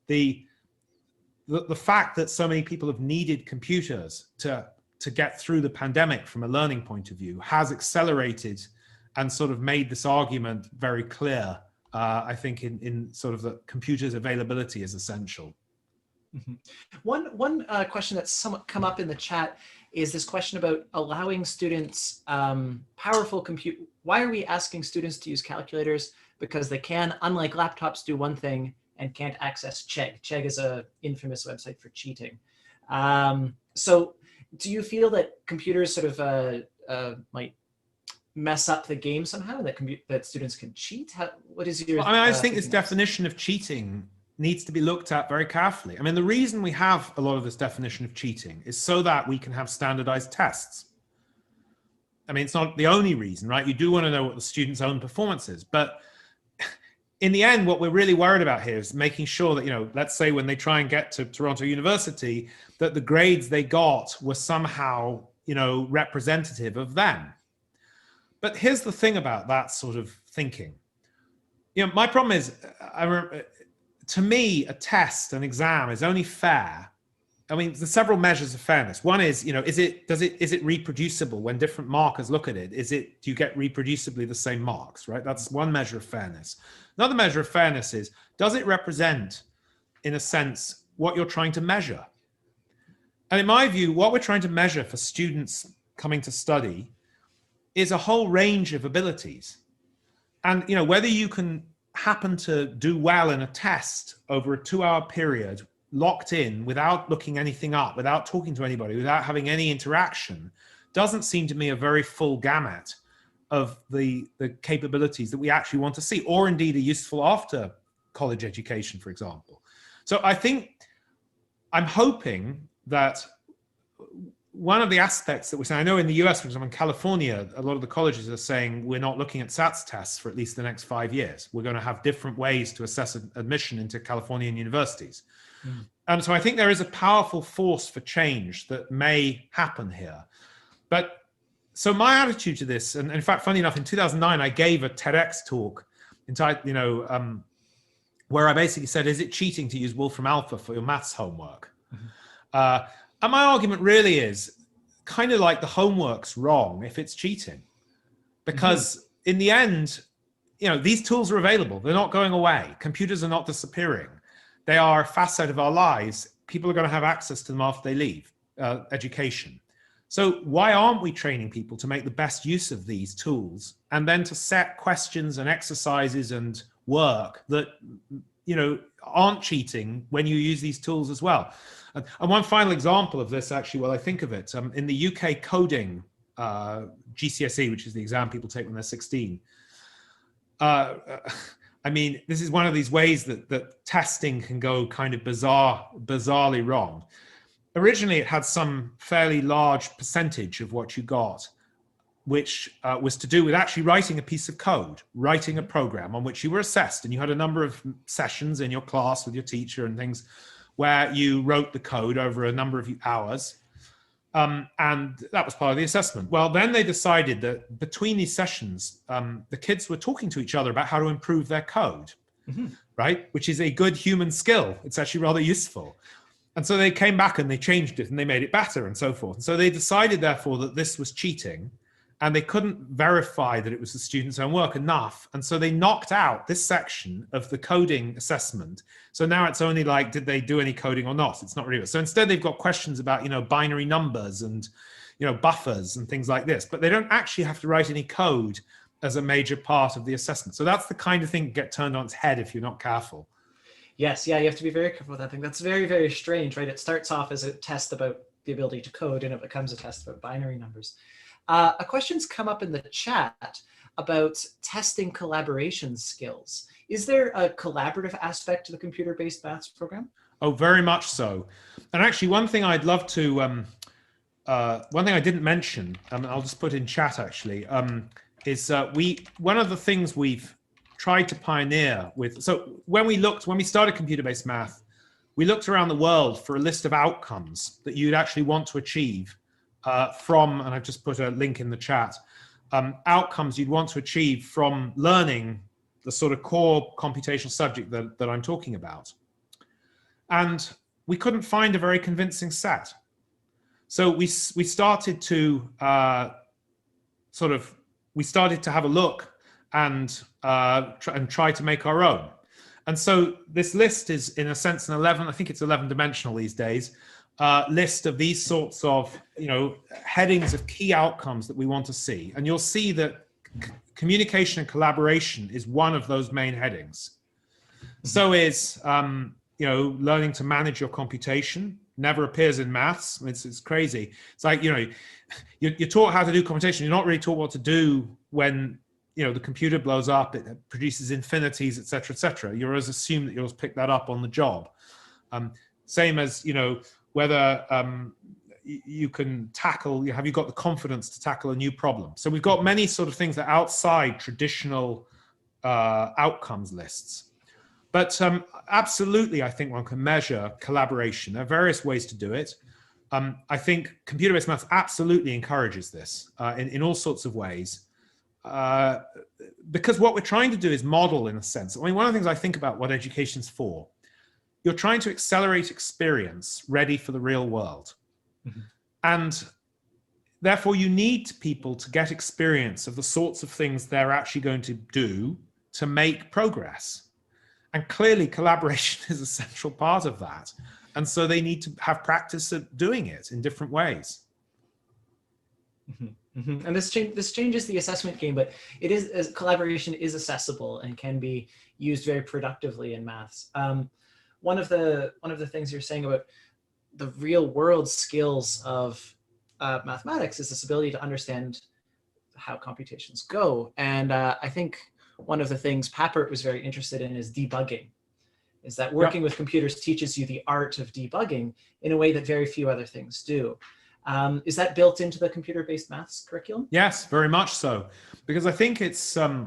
the fact that so many people have needed computers to get through the pandemic from a learning point of view has accelerated and sort of made this argument very clear, I think, in sort of the computer's availability is essential. Mm-hmm. One question that's somewhat come up in the chat is this question about allowing students powerful compute. Why are we asking students to use calculators? Because they can, unlike laptops, do one thing and can't access Chegg. Chegg is an infamous website for cheating. So do you feel that computers sort of might mess up the game somehow, that students can cheat? What is your... Well, I mean, I just think this definition of cheating needs to be looked at very carefully. I mean, the reason we have a lot of this definition of cheating is so that we can have standardized tests. I mean, it's not the only reason, right? You do want to know what the student's own performance is, but in the end, what we're really worried about here is making sure that, you know, let's say when they try and get to Toronto University, that the grades they got were somehow, you know, representative of them. But here's the thing about that sort of thinking. You know, my problem is, to me, a test, an exam is only fair I mean, there's several measures of fairness. One is, is it reproducible when different markers look at it? Do you get reproducibly the same marks, right? That's one measure of fairness. Another measure of fairness is, does it represent, in a sense, what you're trying to measure? And in my view, what we're trying to measure for students coming to study is a whole range of abilities. And, whether you can happen to do well in a test over a 2-hour period, locked in, without looking anything up, without talking to anybody, without having any interaction, doesn't seem to me a very full gamut of the capabilities that we actually want to see, or indeed are useful after college education, for example. So I'm hoping that one of the aspects that we're saying, I know in the US, for example, in California, a lot of the colleges are saying we're not looking at SATs tests for at least the next 5 years. We're going to have different ways to assess admission into Californian universities. And so I think there is a powerful force for change that may happen here. But so my attitude to this, and in fact, funny enough, in 2009, I gave a TEDx talk entitled, where I basically said, is it cheating to use Wolfram Alpha for your maths homework? And my argument really is kind of like the homework's wrong if it's cheating. Because in the end, these tools are available. They're not going away. Computers are not disappearing. They are a facet of our lives. People are going to have access to them after they leave education. So why aren't we training people to make the best use of these tools and then to set questions and exercises and work that, aren't cheating when you use these tools as well? And one final example of this, actually, while I think of it, in the UK coding GCSE, which is the exam people take when they're 16, I mean, this is one of these ways that testing can go kind of bizarrely wrong. Originally, it had some fairly large percentage of what you got, which was to do with actually writing a piece of code, writing a program on which you were assessed. And you had a number of sessions in your class with your teacher and things where you wrote the code over a number of hours. And that was part of the assessment. Well, then they decided that between these sessions, the kids were talking to each other about how to improve their code, right? Which is a good human skill. It's actually rather useful. And so they came back and they changed it and they made it better and so forth. And so they decided, therefore, that this was cheating and they couldn't verify that it was the student's own work enough. And so they knocked out this section of the coding assessment. So now it's only like, did they do any coding or not? It's not really. So instead they've got questions about, binary numbers and, buffers and things like this, but they don't actually have to write any code as a major part of the assessment. So that's the kind of thing that get turned on its head if you're not careful. Yes, yeah, you have to be very careful with that thing. That's very, very strange, right? It starts off as a test about the ability to code and it becomes a test about binary numbers. A question's come up in the chat about testing collaboration skills. Is there a collaborative aspect to the computer-based maths program? Oh, very much so. And actually, one thing I'd love to, one thing I didn't mention, I'll just put in chat actually, is one of the things we've tried to pioneer with, so when we started computer-based math, we looked around the world for a list of outcomes that you'd actually want to achieve from, and I've just put a link in the chat, outcomes you'd want to achieve from learning the sort of core computational subject that I'm talking about. And we couldn't find a very convincing set. So we started to we started to have a look and try to make our own. And so this list is, in a sense, I think it's 11 dimensional these days, list of these sorts of, headings of key outcomes that we want to see. And you'll see that communication and collaboration is one of those main headings. So is, learning to manage your computation. Never appears in maths. It's crazy. It's like, you're taught how to do computation. You're not really taught what to do when, the computer blows up, it produces infinities, et cetera, you're always assumed that you'll pick that up on the job. Same as, whether you can tackle, have you got the confidence to tackle a new problem? So we've got many sort of things that are outside traditional outcomes lists. But absolutely, I think one can measure collaboration. There are various ways to do it. I think computer-based maths absolutely encourages this in all sorts of ways. Because what we're trying to do is model, in a sense. I mean, one of the things I think about what education's for you're trying to accelerate experience ready for the real world. Mhm. And therefore, you need people to get experience of the sorts of things they're actually going to do to make progress. And clearly, collaboration is a central part of that. And so they need to have practice at doing it in different ways. And this changes the assessment game, but it is, collaboration is accessible and can be used very productively in maths. One of the things you're saying about the real world skills of mathematics is this ability to understand how computations go. And I think one of the things Papert was very interested in is debugging. Is that working with computers teaches you the art of debugging in a way that very few other things do. Is that built into the computer-based maths curriculum? Yes, very much so. Because I think it's, I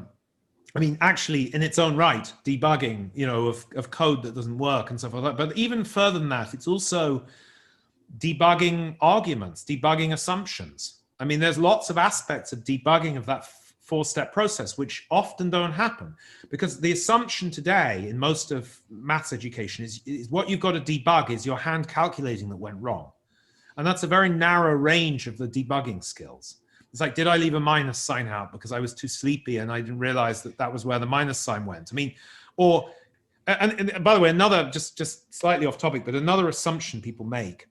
mean, actually, in its own right, debugging, you know, of code that doesn't work and stuff like that. But even further than that, it's also debugging arguments, debugging assumptions. I mean, there's lots of aspects of debugging of that four-step process, which often don't happen, because the assumption today in most of maths education is what you've got to debug is your hand calculating that went wrong. And that's a very narrow range of the debugging skills. It's like, did I leave a minus sign out because I was too sleepy and I didn't realize that that was where the minus sign went? I mean, or, and by the way, another, just slightly off topic, but another assumption people make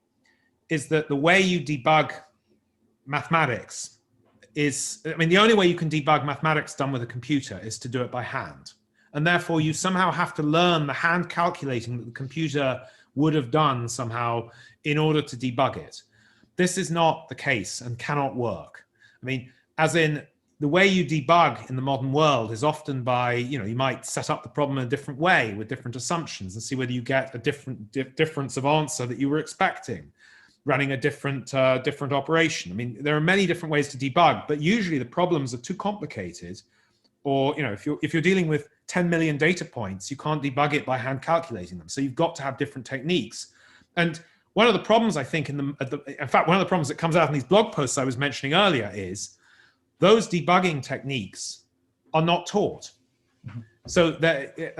is that the way you debug mathematics is, I mean, the only way you can debug mathematics done with a computer is to do it by hand. And therefore you somehow have to learn the hand calculating that the computer would have done somehow in order to debug it. This is not the case and cannot work. I mean, as in the way you debug in the modern world is often by, you know, you might set up the problem in a different way with different assumptions and see whether you get a difference of answer that you were expecting, running a different operation. I mean, there are many different ways to debug, but usually the problems are too complicated, or, you know, if you're dealing with 10 million data points, you can't debug it by hand calculating them. So you've got to have different techniques. And one of the problems, I think, in fact, one of the problems that comes out in these blog posts I was mentioning earlier is those debugging techniques are not taught. So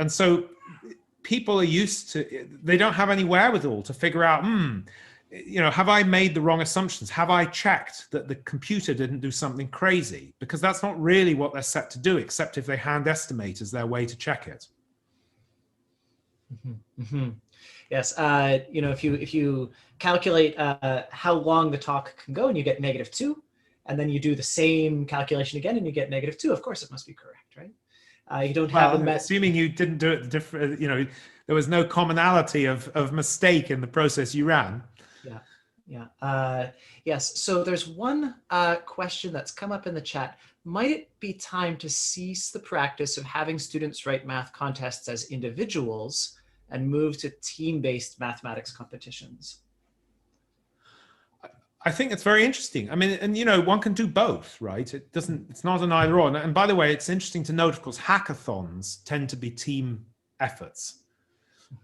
so people are used to, they don't have any wherewithal to figure out, you know, have I made the wrong assumptions? Have I checked that the computer didn't do something crazy? Because that's not really what they're set to do, except if they hand estimate as their way to check it. Yes, you know, if you calculate how long the talk can go and you get -2, and then you do the same calculation again and you get -2, of course it must be correct, right? You don't have assuming you didn't do it different, you know, there was no commonality of mistake in the process you ran. Yes, so there's one question that's come up in the chat. Might it be time to cease the practice of having students write math contests as individuals and move to team-based mathematics competitions? I think it's very interesting. I mean, and you know, one can do both, right? It's not an either or. And by the way, it's interesting to note, of course, hackathons tend to be team efforts.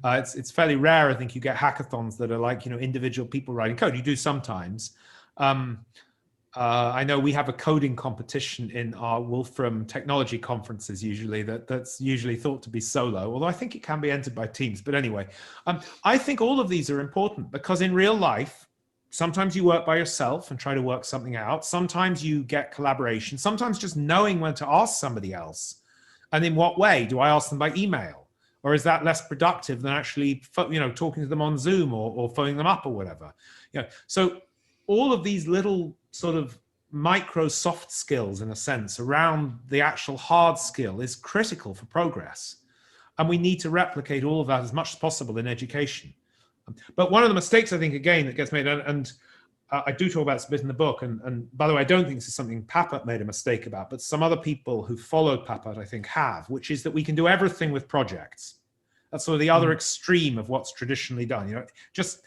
It's fairly rare, I think, you get hackathons that are like, you know, individual people writing code. You do sometimes. I know we have a coding competition in our Wolfram technology conferences usually that's usually thought to be solo, although I think it can be entered by teams. But anyway, I think all of these are important because in real life, sometimes you work by yourself and try to work something out. Sometimes you get collaboration. Sometimes just knowing when to ask somebody else. And in what way? Do I ask them by email? Or is that less productive than actually, you know, talking to them on Zoom or phoning them up or whatever? You know, so all of these little sort of micro soft skills, in a sense, around the actual hard skill is critical for progress. And we need to replicate all of that as much as possible in education. But one of the mistakes, I think, again, that gets made, and I do talk about this a bit in the book, and by the way, I don't think this is something Papert made a mistake about, but some other people who followed Papert, I think, have, which is that we can do everything with projects. That's sort of the other extreme of what's traditionally done. You know, just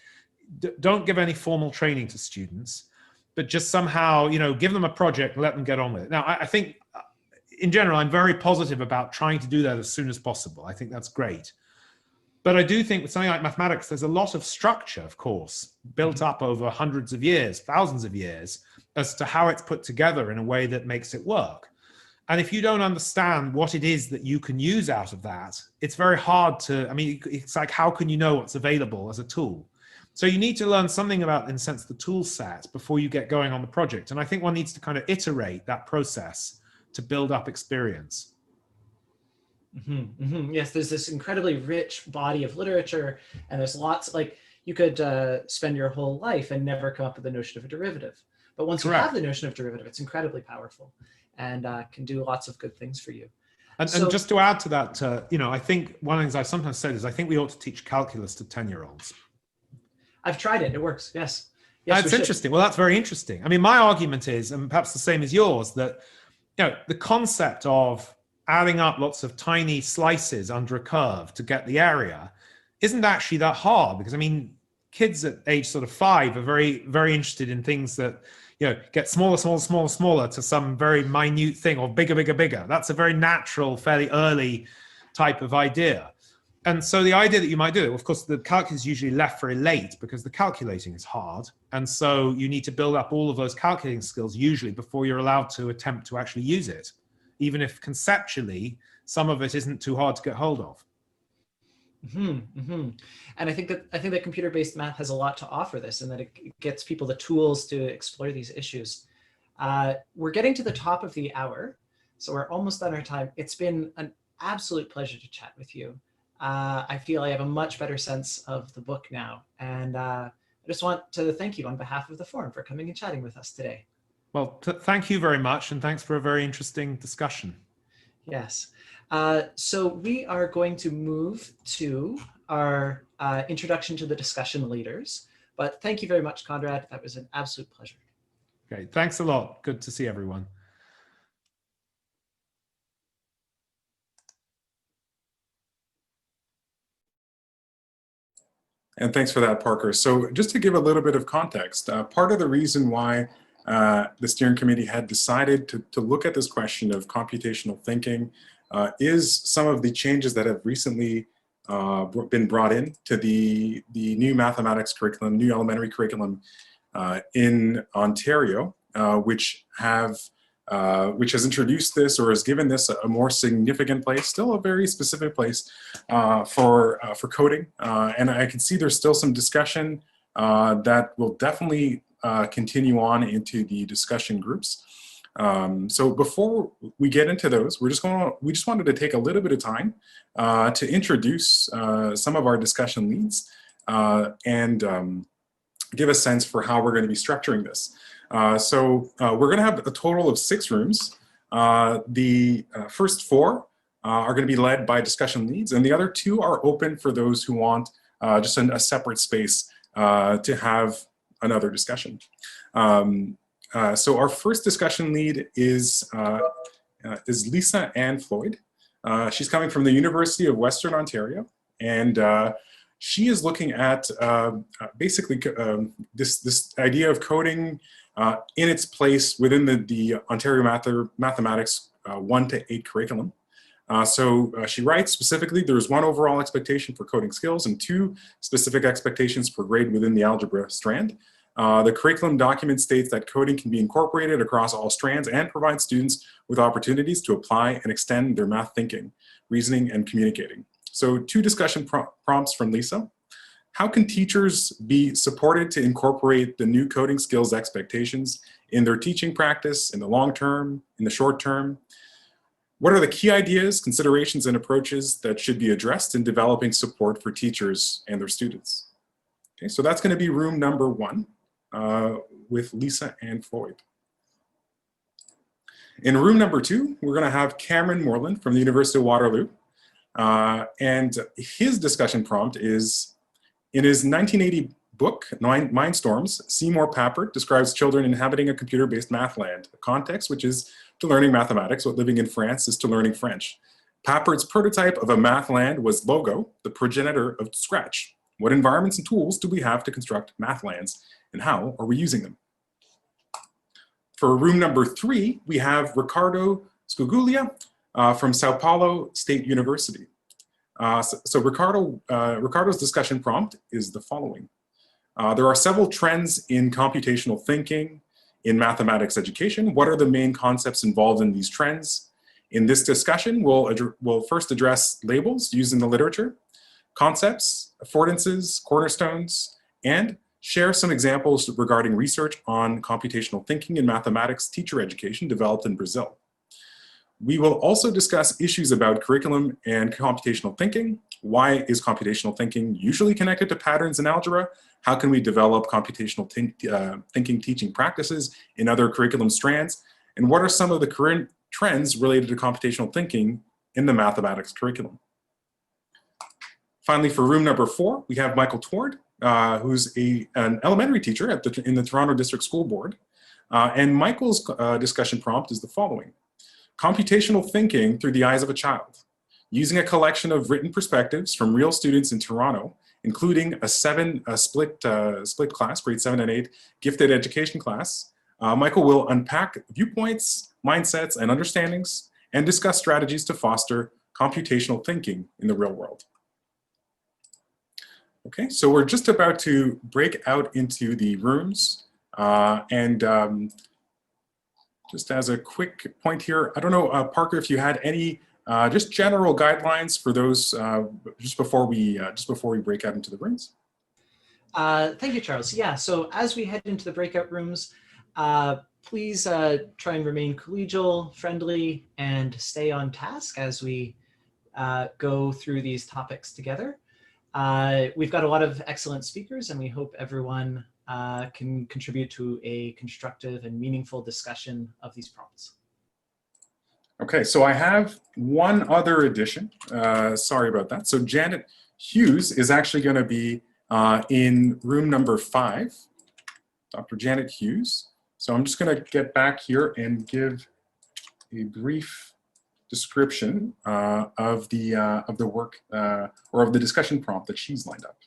don't give any formal training to students, but just somehow, you know, give them a project and let them get on with it. Now, I think, in general, I'm very positive about trying to do that as soon as possible. I think that's great. But I do think with something like mathematics, there's a lot of structure, of course, built up over hundreds of years, thousands of years, as to how it's put together in a way that makes it work. And if you don't understand what it is that you can use out of that, it's very hard to, I mean, it's like, how can you know what's available as a tool? So you need to learn something about, in a sense, the tool set before you get going on the project. And I think one needs to kind of iterate that process to build up experience. Yes, there's this incredibly rich body of literature, and there's lots, like, you could spend your whole life and never come up with the notion of a derivative. But once you have the notion of derivative, it's incredibly powerful and can do lots of good things for you. And just to add to that, you know, I think one of the things I've sometimes said is I think we ought to teach calculus to 10-year-olds. I've tried it. It works. Yes. That's interesting. Well, that's very interesting. I mean, my argument is, and perhaps the same as yours, that, you know, the concept of adding up lots of tiny slices under a curve to get the area isn't actually that hard, because I mean, kids at age sort of 5 are very, very interested in things that, you know, get smaller, smaller, smaller, smaller to some very minute thing, or bigger, bigger, bigger. That's a very natural, fairly early type of idea. And so the idea that you might do it, of course, the calculus is usually left very late because the calculating is hard. And so you need to build up all of those calculating skills usually before you're allowed to attempt to actually use it, even if conceptually some of it isn't too hard to get hold of. And I think that computer-based math has a lot to offer this, and that it gets people the tools to explore these issues. We're getting to the top of the hour, so we're almost on our time. It's been an absolute pleasure to chat with you. I feel I have a much better sense of the book now, and I just want to thank you on behalf of the forum for coming and chatting with us today. Well, thank you very much, and thanks for a very interesting discussion. Yes. So we are going to move to our introduction to the discussion leaders. But thank you very much, Conrad. That was an absolute pleasure. Great. Thanks a lot. Good to see everyone. And thanks for that, Parker. So just to give a little bit of context, part of the reason why the steering committee had decided to look at this question of computational thinking is some of the changes that have recently been brought in to the new mathematics curriculum, new elementary curriculum in Ontario, which has introduced this, or has given this a more significant place, still a very specific place for coding. And I can see there's still some discussion that will definitely continue on into the discussion groups. So before we get into those, we just wanted to take a little bit of time to introduce some of our discussion leads and give a sense for how we're going to be structuring this. So we're going to have a total of 6 rooms. The first 4 are going to be led by discussion leads, and the other 2 are open for those who want just a separate space to have another discussion. So our first discussion lead is Lisa Ann Floyd. She's coming from the University of Western Ontario, and she is looking at basically this idea of coding in its place within the Ontario Mathematics 1 to 8 curriculum. So she writes specifically, there's 1 overall expectation for coding skills and 2 specific expectations per grade within the algebra strand. The curriculum document states that coding can be incorporated across all strands and provide students with opportunities to apply and extend their math thinking, reasoning, and communicating. So 2 discussion prompts from Lisa. How can teachers be supported to incorporate the new coding skills expectations in their teaching practice in the long term, in the short term? What are the key ideas, considerations, and approaches that should be addressed in developing support for teachers and their students? Okay, so that's going to be room number 1 with Lisa Ann Floyd. In room number 2, we're going to have Cameron Moreland from the University of Waterloo. And his discussion prompt is, in his 1980 book, Mindstorms, Seymour Papert describes children inhabiting a computer-based math land, a context which is to learning mathematics, what living in France is to learning French. Papert's prototype of a math land was Logo, the progenitor of Scratch. What environments and tools do we have to construct math lands, and how are we using them? For room number 3, we have Ricardo Scugulia from Sao Paulo State University. So Ricardo's discussion prompt is the following. There are several trends in computational thinking in mathematics education. What are the main concepts involved in these trends? In this discussion, we'll first address labels used in the literature, concepts, affordances, cornerstones, and share some examples regarding research on computational thinking in mathematics teacher education developed in Brazil. We will also discuss issues about curriculum and computational thinking. Why is computational thinking usually connected to patterns in algebra? How can we develop computational thinking teaching practices in other curriculum strands? And what are some of the current trends related to computational thinking in the mathematics curriculum? Finally, for room number 4, we have Michael Tward, who's an elementary teacher in the Toronto District School Board. And Michael's discussion prompt is the following: computational thinking through the eyes of a child, using a collection of written perspectives from real students in Toronto, including a split class, grade 7 and 8, gifted education class. Michael will unpack viewpoints, mindsets, and understandings, and discuss strategies to foster computational thinking in the real world. Okay, so we're just about to break out into the rooms, just as a quick point here, I don't know, Parker, if you had any just general guidelines for those just before we break out into the rooms. Thank you, Charles. Yeah, so as we head into the breakout rooms, please try and remain collegial, friendly, and stay on task as we go through these topics together. We've got a lot of excellent speakers, and we hope everyone can contribute to a constructive and meaningful discussion of these prompts. Okay, so I have one other addition. Sorry about that. So Janet Hughes is actually going to be in room number 5, Dr. Janet Hughes. So I'm just going to get back here and give a brief description of the work or of the discussion prompt that she's lined up.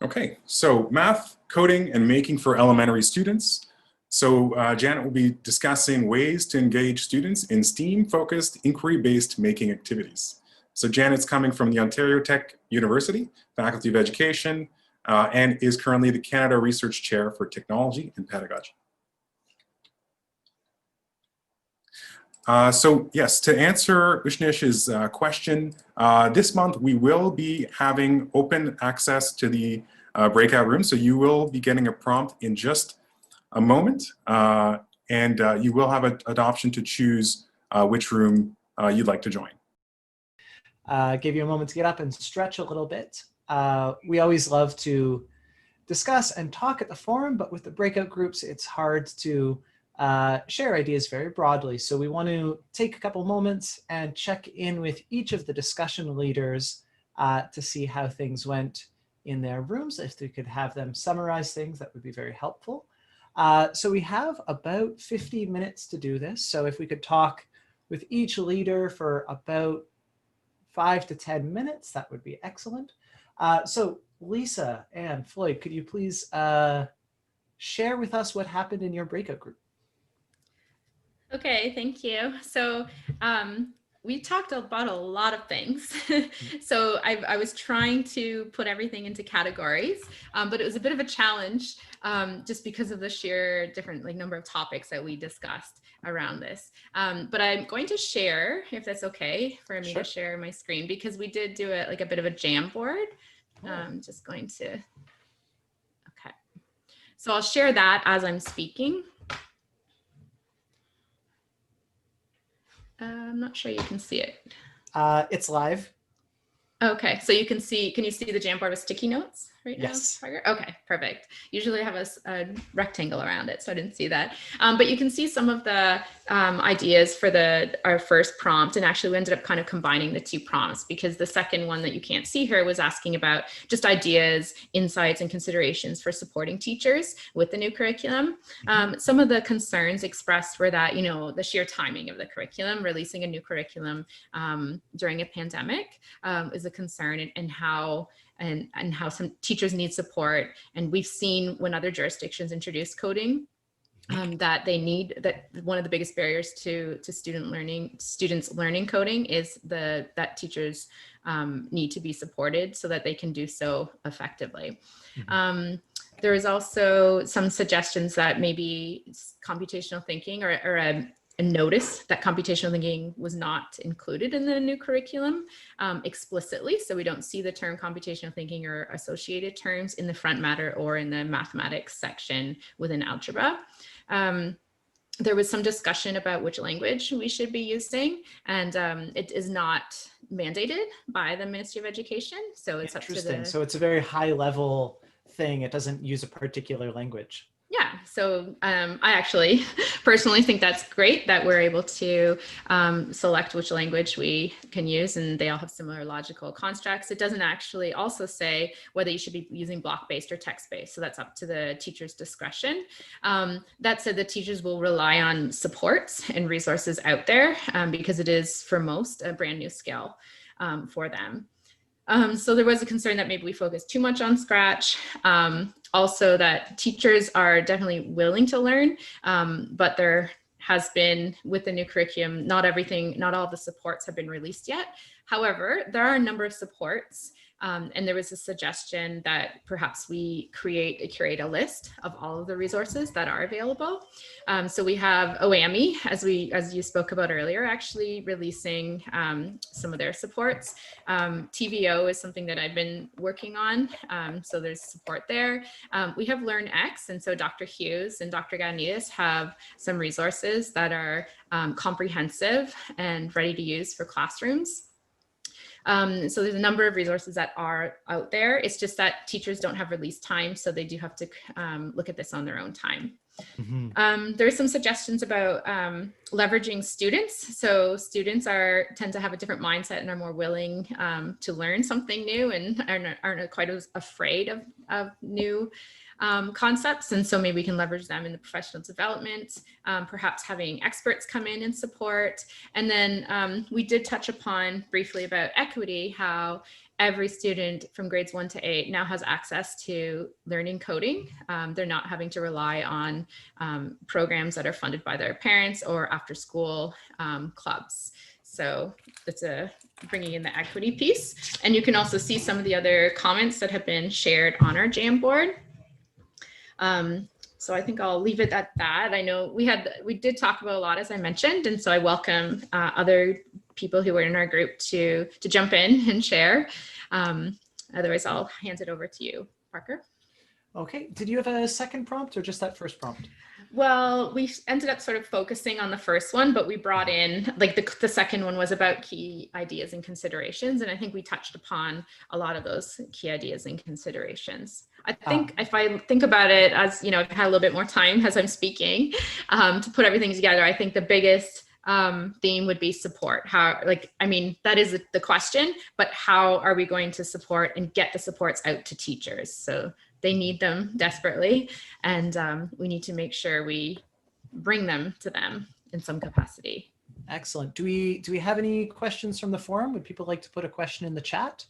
Okay, so math, coding, and making for elementary students. So Janet will be discussing ways to engage students in STEAM-focused, inquiry-based making activities. So Janet's coming from the Ontario Tech University, Faculty of Education, and is currently the Canada Research Chair for Technology and Pedagogy. So yes, to answer Vishnesh's question, this month we will be having open access to the breakout room. So you will be getting a prompt in just a moment, and you will have an option to choose which room you'd like to join. Give you a moment to get up and stretch a little bit. We always love to discuss and talk at the forum, but with the breakout groups, it's hard to share ideas very broadly. So we want to take a couple moments and check in with each of the discussion leaders to see how things went in their rooms. If we could have them summarize things, that would be very helpful. So we have about 50 minutes to do this. So if we could talk with each leader for about 5 to 10 minutes, that would be excellent. So Lisa and Floyd, could you please share with us what happened in your breakout group? Okay, thank you. So we talked about a lot of things. So I was trying to put everything into categories, but it was a bit of a challenge just because of the sheer different number of topics that we discussed around this. But I'm going to share, if that's okay for me to share my screen, because we did do it like a bit of a jam board. I'm just going to, okay. So I'll share that as I'm speaking. I'm not sure you can see it. It's live. Okay, so you can see, can you see the Jamboard with sticky notes right now? Yes. Okay, perfect. Usually I have a rectangle around it, so I didn't see that. But you can see some of the ideas for our first prompt, and actually we ended up kind of combining the two prompts because the second one that you can't see here was asking about just ideas, insights, and considerations for supporting teachers with the new curriculum. Some of the concerns expressed were that, the sheer timing of the curriculum, releasing a new curriculum during a pandemic is a concern, and how some teachers need support. And we've seen when other jurisdictions introduce coding, that they need, that one of the biggest barriers to students learning coding is that teachers need to be supported so that they can do so effectively. There is also some suggestions that maybe computational thinking or a notice that computational thinking was not included in the new curriculum explicitly. So we don't see the term computational thinking or associated terms in the front matter or in the mathematics section within algebra. There was some discussion about which language we should be using, and it is not mandated by the Ministry of Education. So it's up to the... So it's a very high level thing. It doesn't use a particular language. Yeah, so I actually personally think that's great that we're able to select which language we can use, and they all have similar logical constructs. It doesn't actually also say whether you should be using block-based or text-based, so that's up to the teacher's discretion. That said, the teachers will rely on supports and resources out there because it is, for most, a brand new skill for them. So there was a concern that maybe we focus too much on Scratch. Also that teachers are definitely willing to learn, but there has been, with the new curriculum, not all the supports have been released yet. However, there are a number of supports, and there was a suggestion that perhaps we curate a list of all of the resources that are available. So we have OAMI, as you spoke about earlier, actually releasing some of their supports. TVO is something that I've been working on, so there's support there. We have LearnX, and so Dr. Hughes and Dr. Ganides have some resources that are comprehensive and ready to use for classrooms. So there's a number of resources that are out there. It's just that teachers don't have release time, so they do have to look at this on their own time. There are some suggestions about leveraging students. So students tend to have a different mindset and are more willing to learn something new and aren't quite as afraid of new concepts. And so maybe we can leverage them in the professional development, perhaps having experts come in and support. And then we did touch upon briefly about equity, how every student from grades 1 to 8 now has access to learning coding. They're not having to rely on programs that are funded by their parents or after school clubs. So it's bringing in the equity piece. And you can also see some of the other comments that have been shared on our Jamboard. So I think I'll leave it at that. I know we did talk about a lot, as I mentioned, and so I welcome other people who are in our group to jump in and share. Otherwise, I'll hand it over to you, Parker. Okay, did you have a second prompt or just that first prompt? Well, we ended up sort of focusing on the first one, but we brought in, like the second one was about key ideas and considerations. And I think we touched upon a lot of those key ideas and considerations. I think if I think about it as, I've had a little bit more time as I'm speaking to put everything together, I think the biggest theme would be support. That is the question, but how are we going to support and get the supports out to teachers? So they need them desperately, and we need to make sure we bring them to them in some capacity. Excellent. Do we have any questions from the forum? Would people like to put a question in the chat?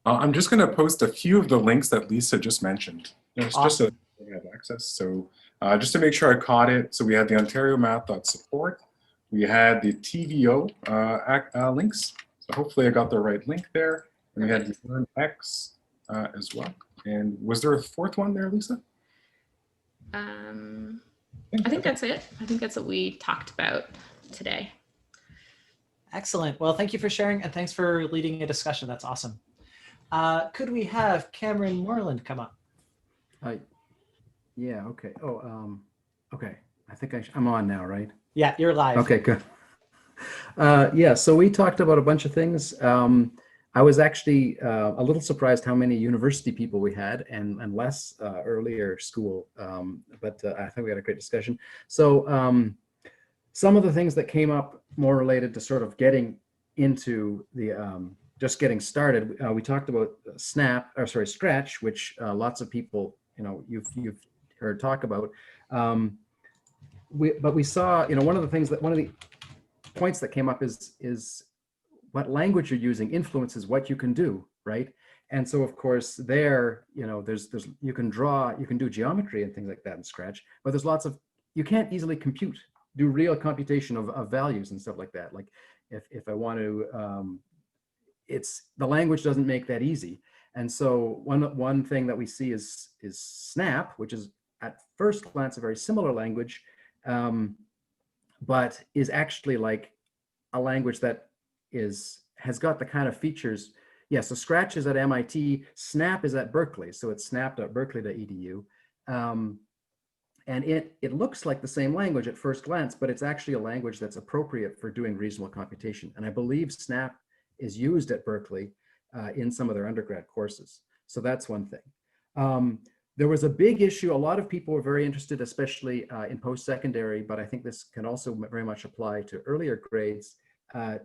I'm just going to post a few of the links that Lisa just mentioned. It's awesome. Just so we have access. So just to make sure I caught it, so we had the OntarioMath.support. We had the TVO links. So hopefully I got the right link there. And we had the LearnX as well. And was there a fourth one there, Lisa? I think that's it. I think that's what we talked about today. Excellent. Well, thank you for sharing, and thanks for leading a discussion. That's awesome. Could we have Cameron Moreland come up? Yeah, okay. Oh, okay. I think I'm on now, right? Yeah, you're live. Okay, good. Yeah, so we talked about a bunch of things. I was actually a little surprised how many university people we had and less earlier school, but I think we had a great discussion. So some of the things that came up more related to sort of getting into the, just getting started, we talked about Scratch, which lots of people, you've heard talk about. But we saw, one of the points that came up is what language you're using influences what you can do, right? And so of course there, there's you can do geometry and things like that in Scratch, but there's lots of, you can't easily do real computation of values and stuff like that. Like if I want to, the language doesn't make that easy. And so one thing that we see is Snap, which is at first glance a very similar language, but is actually like a language that has got the kind of features. Yeah, so Scratch is at MIT, Snap is at Berkeley, so it's snap.berkeley.edu. And it looks like the same language at first glance, but it's actually a language that's appropriate for doing reasonable computation. And I believe Snap is used at Berkeley in some of their undergrad courses. So that's one thing. There was a big issue. A lot of people were very interested, especially in post-secondary, but I think this can also very much apply to earlier grades,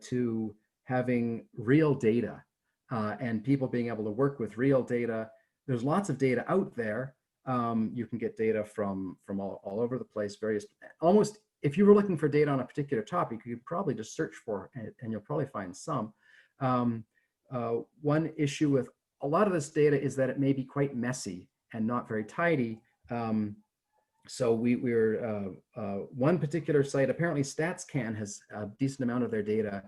to having real data and people being able to work with real data. There's lots of data out there. You can get data from all over the place, almost, if you were looking for data on a particular topic, you could probably just search for it and you'll probably find some. One issue with a lot of this data is that it may be quite messy and not very tidy. So we're one particular site, apparently StatsCan has a decent amount of their data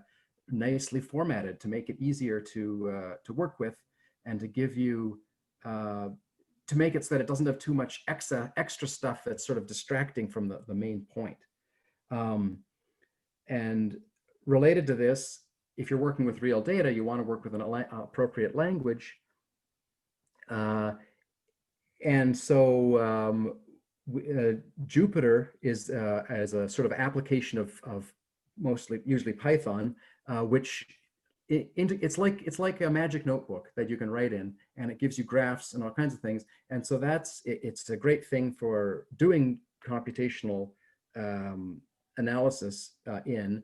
nicely formatted to make it easier to work with and to give you, to make it so that it doesn't have too much extra stuff that's sort of distracting from the main point. And related to this, if you're working with real data, you want to work with an appropriate language. And so Jupyter is as a sort of application of usually Python, which it's like a magic notebook that you can write in, and it gives you graphs and all kinds of things. And so it's a great thing for doing computational analysis and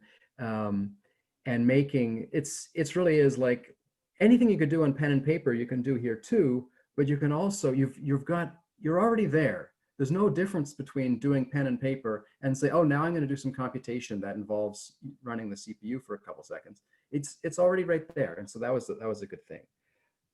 making it's really is like anything you could do on pen and paper, you can do here too. But you can also, you're already there. There's no difference between doing pen and paper and say, oh, now I'm going to do some computation that involves running the CPU for a couple seconds. It's already right there. And so that was a good thing.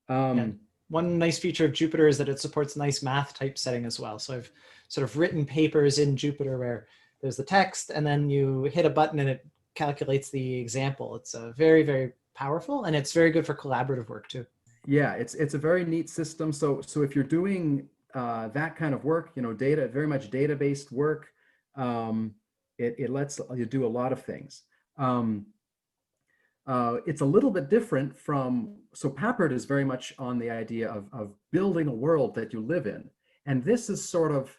And one nice feature of Jupyter is that it supports nice math typesetting as well. So I've sort of written papers in Jupyter where there's the text and then you hit a button and it calculates the example. It's very, very powerful, and it's very good for collaborative work too. Yeah, it's a very neat system. So if you're doing that kind of work, very much data-based work, it lets you do a lot of things. It's a little bit different so Papert is very much on the idea of building a world that you live in. And this is sort of,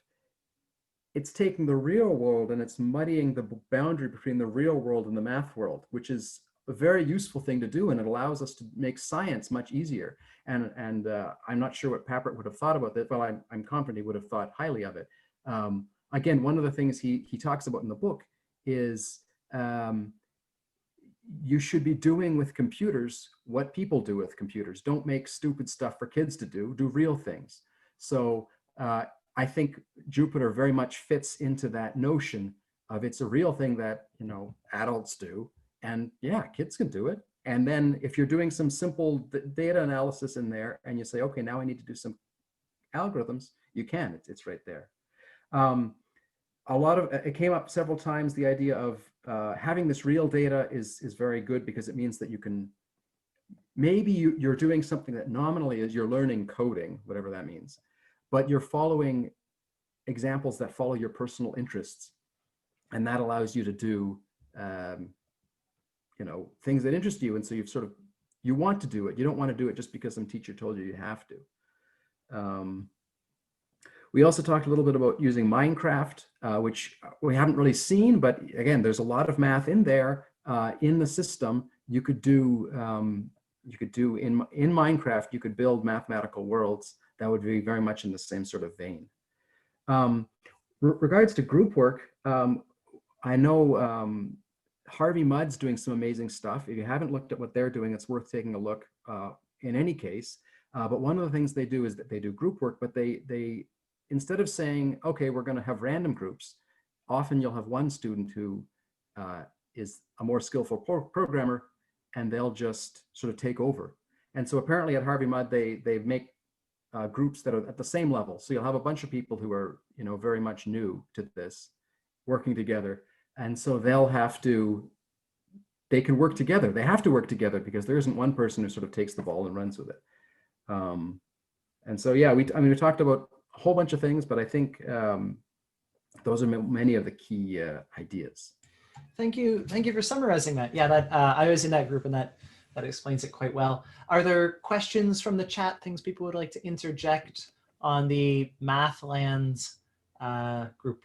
it's taking the real world and it's muddying the boundary between the real world and the math world, which is a very useful thing to do, and it allows us to make science much easier. And I'm not sure what Papert would have thought about that. Well, I'm confident he would have thought highly of it. Again, one of the things he talks about in the book is you should be doing with computers what people do with computers. Don't make stupid stuff for kids to do real things. So I think Jupyter very much fits into that notion of it's a real thing that adults do. And yeah, kids can do it. And then if you're doing some simple data analysis in there and you say, okay, now I need to do some algorithms, you can, it's right there. It came up several times, the idea of having this real data is very good because it means that you can, maybe you're doing something that nominally is you're learning coding, whatever that means, but you're following examples that follow your personal interests. And that allows you to do things that interest you. And so you want to do it. You don't want to do it just because some teacher told you you have to. We also talked a little bit about using Minecraft, which we haven't really seen, but again, there's a lot of math in there in the system. You could do in Minecraft, you could build mathematical worlds that would be very much in the same sort of vein. Regards to group work, I know Harvey Mudd's doing some amazing stuff. If you haven't looked at what they're doing, it's worth taking a look in any case. But one of the things they do is that they do group work, but they instead of saying, okay, we're going to have random groups, often you'll have one student who is a more skillful programmer, and they'll just sort of take over. And so apparently at Harvey Mudd, they make groups that are at the same level. So you'll have a bunch of people who are, you know, very much new to this, working together. And so they can work together. They have to work together because there isn't one person who sort of takes the ball and runs with it. And so, yeah, we talked about a whole bunch of things, but I think those are many of the key ideas. Thank you for summarizing that. Yeah, that I was in that group, and that explains it quite well. Are there questions from the chat, things people would like to interject on the Mathlands group?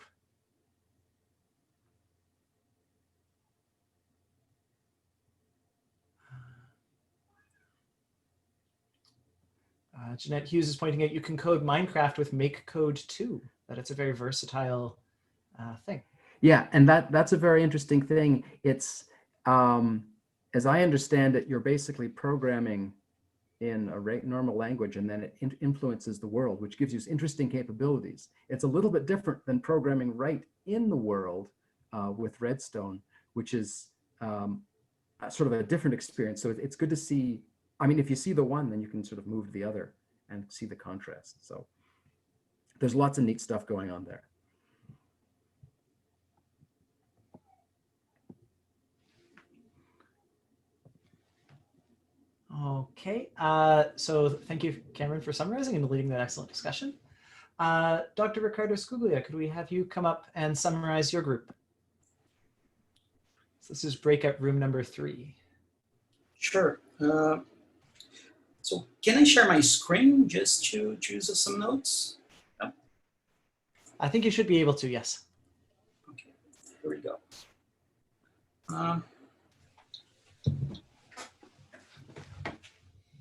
Jeanette Hughes is pointing out you can code Minecraft with make code too, that it's a very versatile thing. Yeah, and that's a very interesting thing. It's, as I understand it, you're basically programming in a normal language, and then it influences the world, which gives you interesting capabilities. It's a little bit different than programming right in the world with Redstone, which is sort of a different experience. So it's good to see. I mean, if you see the one, then you can sort of move to the other and see the contrast. So there's lots of neat stuff going on there. Okay, so thank you, Cameron, for summarizing and leading that excellent discussion. Dr. Ricardo Scuglia, could we have you come up and summarize your group? So this is breakout room number 3. Sure. So can I share my screen just to choose some notes? No? I think you should be able to, yes. Okay, here we go.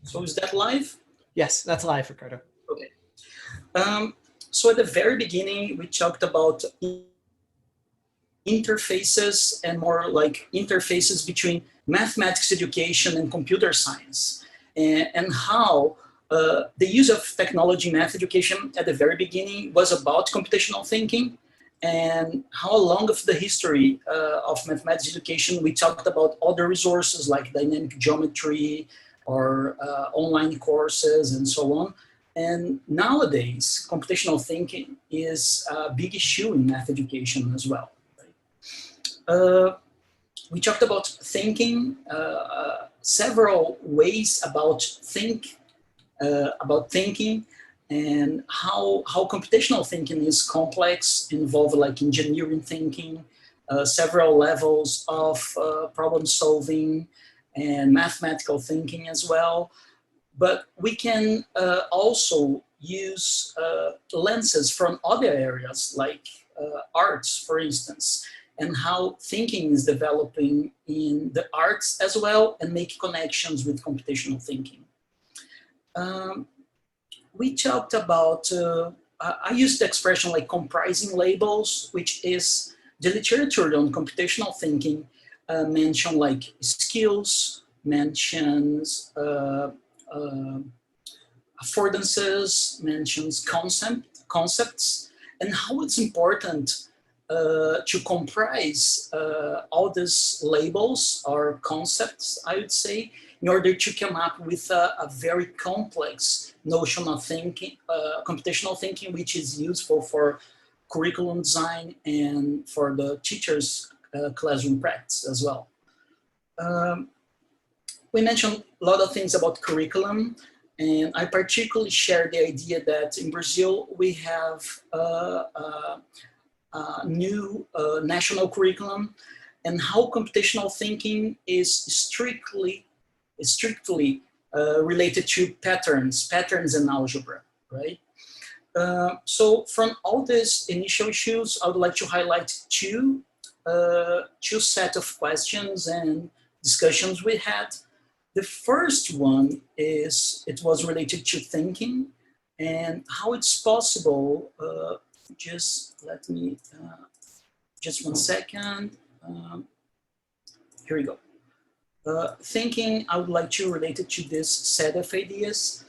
So is that live? Yes, that's live, Ricardo. Okay. So at the very beginning, we talked about interfaces, and more like interfaces between mathematics education and computer science, and how the use of technology in math education at the very beginning was about computational thinking, and how along of the history of mathematics education, we talked about other resources like dynamic geometry, or online courses and so on. And nowadays, computational thinking is a big issue in math education as well. Right? We talked about thinking, several ways about thinking, and how computational thinking is complex, involve like engineering thinking, several levels of problem solving, and mathematical thinking as well. But we can also use lenses from other areas like arts, for instance, and how thinking is developing in the arts as well, and make connections with computational thinking. We talked about, I used the expression like comprising labels, which is the literature on computational thinking mention like skills, mentions affordances, mentions concepts, and how it's important to comprise all these labels or concepts, I would say, in order to come up with a very complex notion of thinking, computational thinking, which is useful for curriculum design and for the teachers' classroom practice as well. We mentioned a lot of things about curriculum, and I particularly share the idea that in Brazil we have a new national curriculum, and how computational thinking is strictly related to patterns and algebra, right? So from all these initial issues, I would like to highlight two set of questions and discussions we had. The first one is, it was related to thinking and how it's possible, just let me, just 1 second. Here we go. Thinking, I would like to relate it to this set of ideas.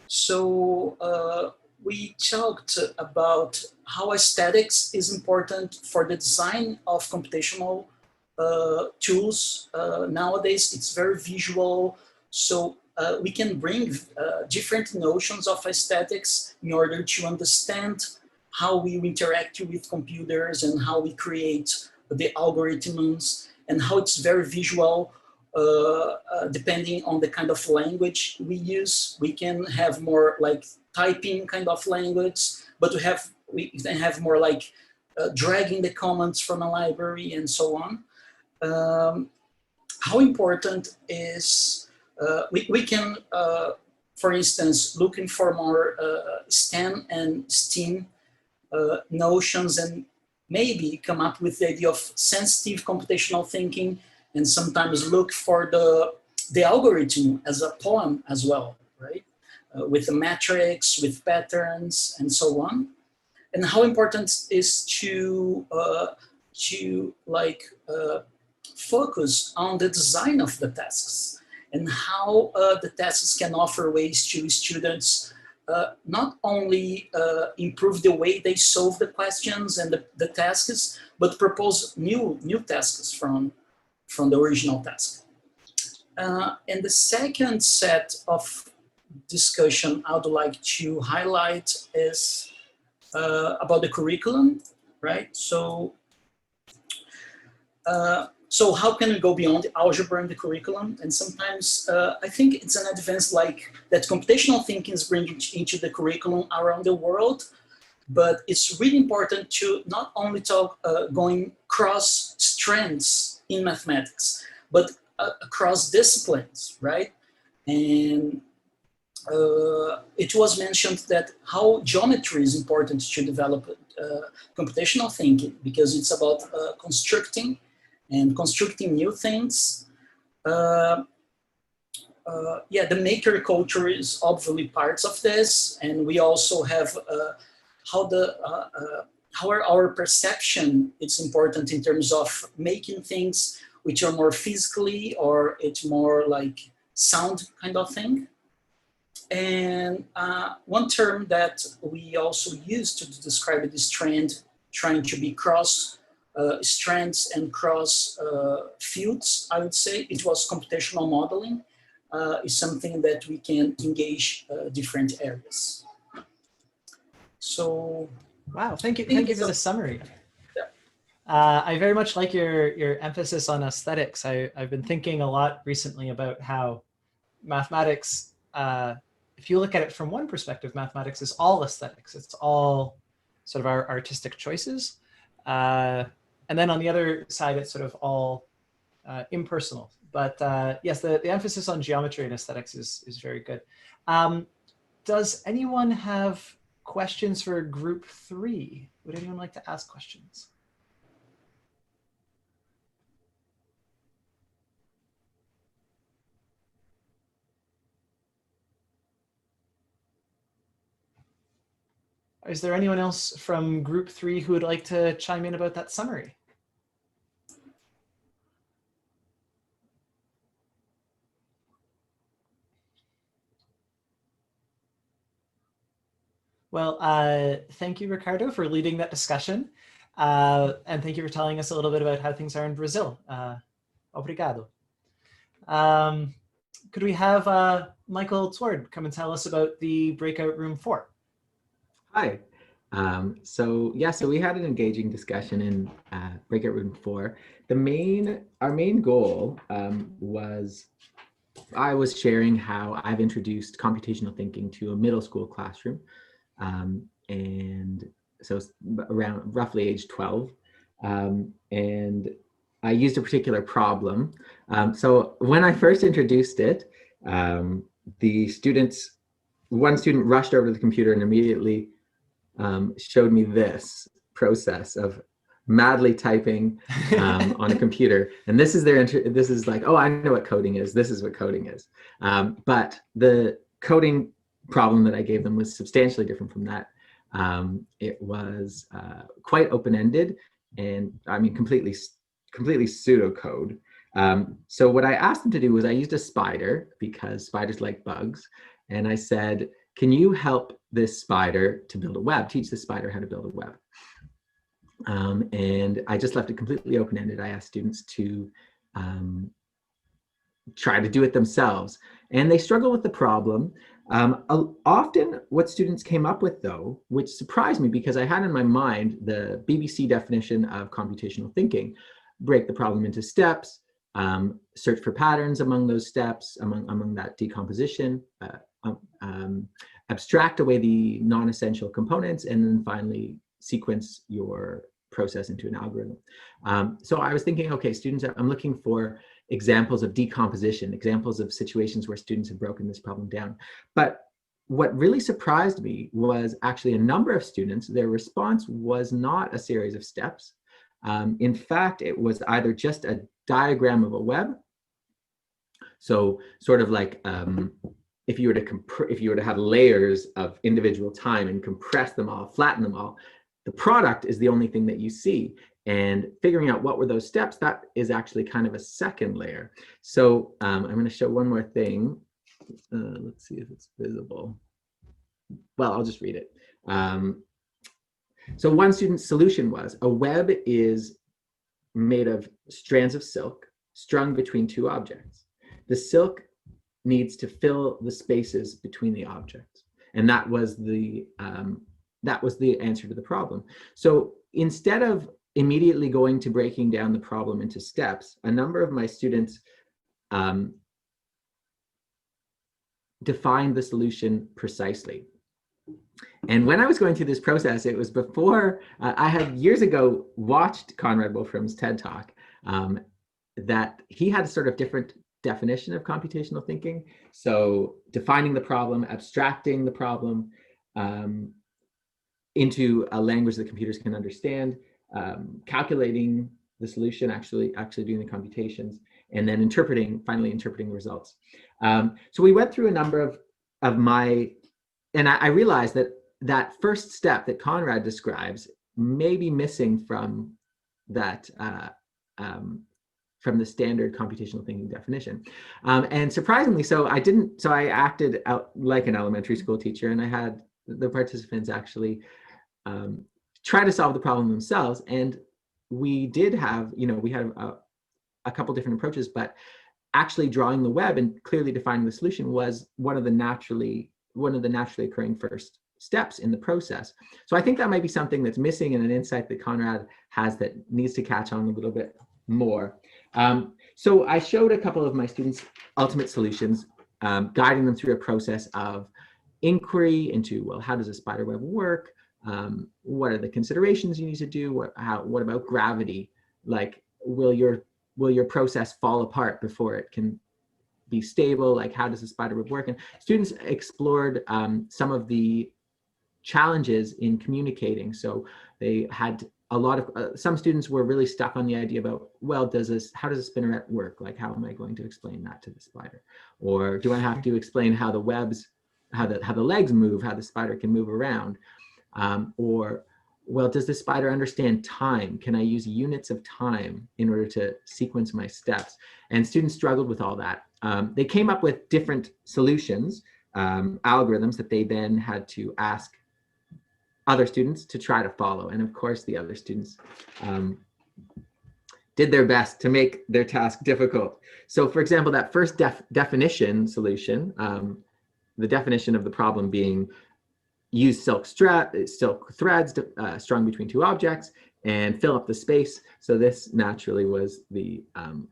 So we talked about how aesthetics is important for the design of computational tools. Nowadays, it's very visual. So we can bring different notions of aesthetics in order to understand how we interact with computers and how we create the algorithms and how it's very visual. Depending on the kind of language we use, we can have more like typing kind of language, but we can have more like dragging the comments from a library and so on. How important is, we can, for instance, looking for more STEM and STEAM notions and maybe come up with the idea of sensitive computational thinking, and sometimes look for the algorithm as a poem as well, right? With the metrics, with patterns, and so on. And how important is to focus on the design of the tasks and how the tasks can offer ways to students not only improve the way they solve the questions and the tasks, but propose new tasks from the original task. And the second set of discussion I would like to highlight is about the curriculum, right? So how can we go beyond algebra in the curriculum? And sometimes I think it's an advance like that computational thinking is bringing into the curriculum around the world, but it's really important to not only talk going cross strands in mathematics, but across disciplines, right? And it was mentioned that how geometry is important to develop computational thinking, because it's about constructing new things. Yeah, the maker culture is obviously parts of this, and we also have how our perception is important in terms of making things which are more physically, or it's more like sound kind of thing. And one term that we also use to describe this trend, trying to be cross strands and cross fields, I would say, it was computational modeling, is something that we can engage different areas. So, wow, thank you for the summary. Yeah. I very much like your emphasis on aesthetics. I've been thinking a lot recently about how mathematics, if you look at it from one perspective, mathematics is all aesthetics. It's all sort of our artistic choices. And then on the other side, it's sort of all impersonal. But yes, the emphasis on geometry and aesthetics is very good. Does anyone have questions for group 3? Would anyone like to ask questions? Is there anyone else from group 3 who would like to chime in about that summary? Well, thank you, Ricardo, for leading that discussion. And thank you for telling us a little bit about how things are in Brazil. Obrigado. Could we have Michael Tward come and tell us about the breakout room 4? Hi. So we had an engaging discussion in breakout room 4. Our main goal was, I was sharing how I've introduced computational thinking to a middle school classroom, and so around roughly age 12, and I used a particular problem. So when I first introduced it, one student rushed over to the computer and immediately showed me this process of madly typing on a computer. And this is this is like, oh, I know what coding is. This is what coding is. But the coding problem that I gave them was substantially different from that. It was quite open-ended, and I mean, completely pseudocode. So what I asked them to do was, I used a spider because spiders like bugs. And I said, can you help this spider to build a web, teach the spider how to build a web? And I just left it completely open-ended. I asked students to try to do it themselves. And they struggle with the problem. Often what students came up with, though, which surprised me because I had in my mind the BBC definition of computational thinking: break the problem into steps, search for patterns among those steps, among that decomposition, abstract away the non-essential components, and then finally sequence your process into an algorithm. So I was thinking, okay, students, I'm looking for examples of decomposition, examples of situations where students have broken this problem down. But what really surprised me was actually a number of students, their response was not a series of steps. In fact, it was either just a diagram of a web. So sort of like if you were to have layers of individual time and compress them all, flatten them all, the product is the only thing that you see. And figuring out what were those steps, that is actually kind of a second layer. So I'm going to show one more thing. Let's see if it's visible. Well, I'll just read it. So one student's solution was, a web is made of strands of silk strung between two objects. The silk needs to fill the spaces between the objects. And that was the answer to the problem. So instead of immediately going to breaking down the problem into steps, a number of my students defined the solution precisely. And when I was going through this process, it was before I had years ago watched Conrad Wolfram's TED Talk, that he had a sort of different definition of computational thinking. So defining the problem, abstracting the problem into a language that computers can understand, calculating the solution, actually doing the computations, and then finally interpreting the results. So we went through a number of my, and I realized that first step that Conrad describes may be missing from that, from the standard computational thinking definition. And surprisingly, so I acted out like an elementary school teacher, and I had the participants actually try to solve the problem themselves. And we did have, we had a couple different approaches, but actually drawing the web and clearly defining the solution was one of the naturally occurring first steps in the process. So I think that might be something that's missing and an insight that Conrad has that needs to catch on a little bit more. So I showed a couple of my students' ultimate solutions, guiding them through a process of inquiry into, well, how does a spider web work? What are the considerations you need to do? What about gravity? Like, will your process fall apart before it can be stable? Like, how does the spider web work? And students explored some of the challenges in communicating. So they had a lot of, some students were really stuck on the idea about, well, how does a spinneret work? Like, how am I going to explain that to the spider? Or do I have to explain how the webs, how the legs move, how the spider can move around? Or, well, does the spider understand time? Can I use units of time in order to sequence my steps? And students struggled with all that. They came up with different solutions, algorithms that they then had to ask other students to try to follow. And of course, the other students did their best to make their task difficult. So for example, that first definition solution, the definition of the problem being use silk threads strung between two objects and fill up the space. So this naturally was the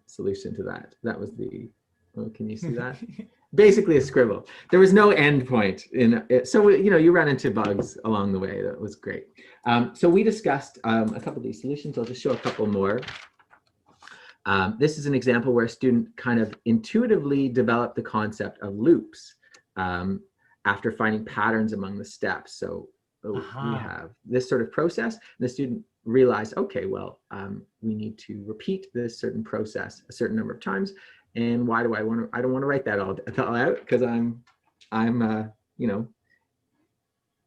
solution to that. That was the, oh, can you see that? Basically a scribble. There was no end point in it. So, you run into bugs along the way. That was great. So we discussed a couple of these solutions. I'll just show a couple more. This is an example where a student kind of intuitively developed the concept of loops after finding patterns among the steps. So we have this sort of process. And the student realized, okay, well, we need to repeat this certain process a certain number of times. And why do I don't want to write that all out, because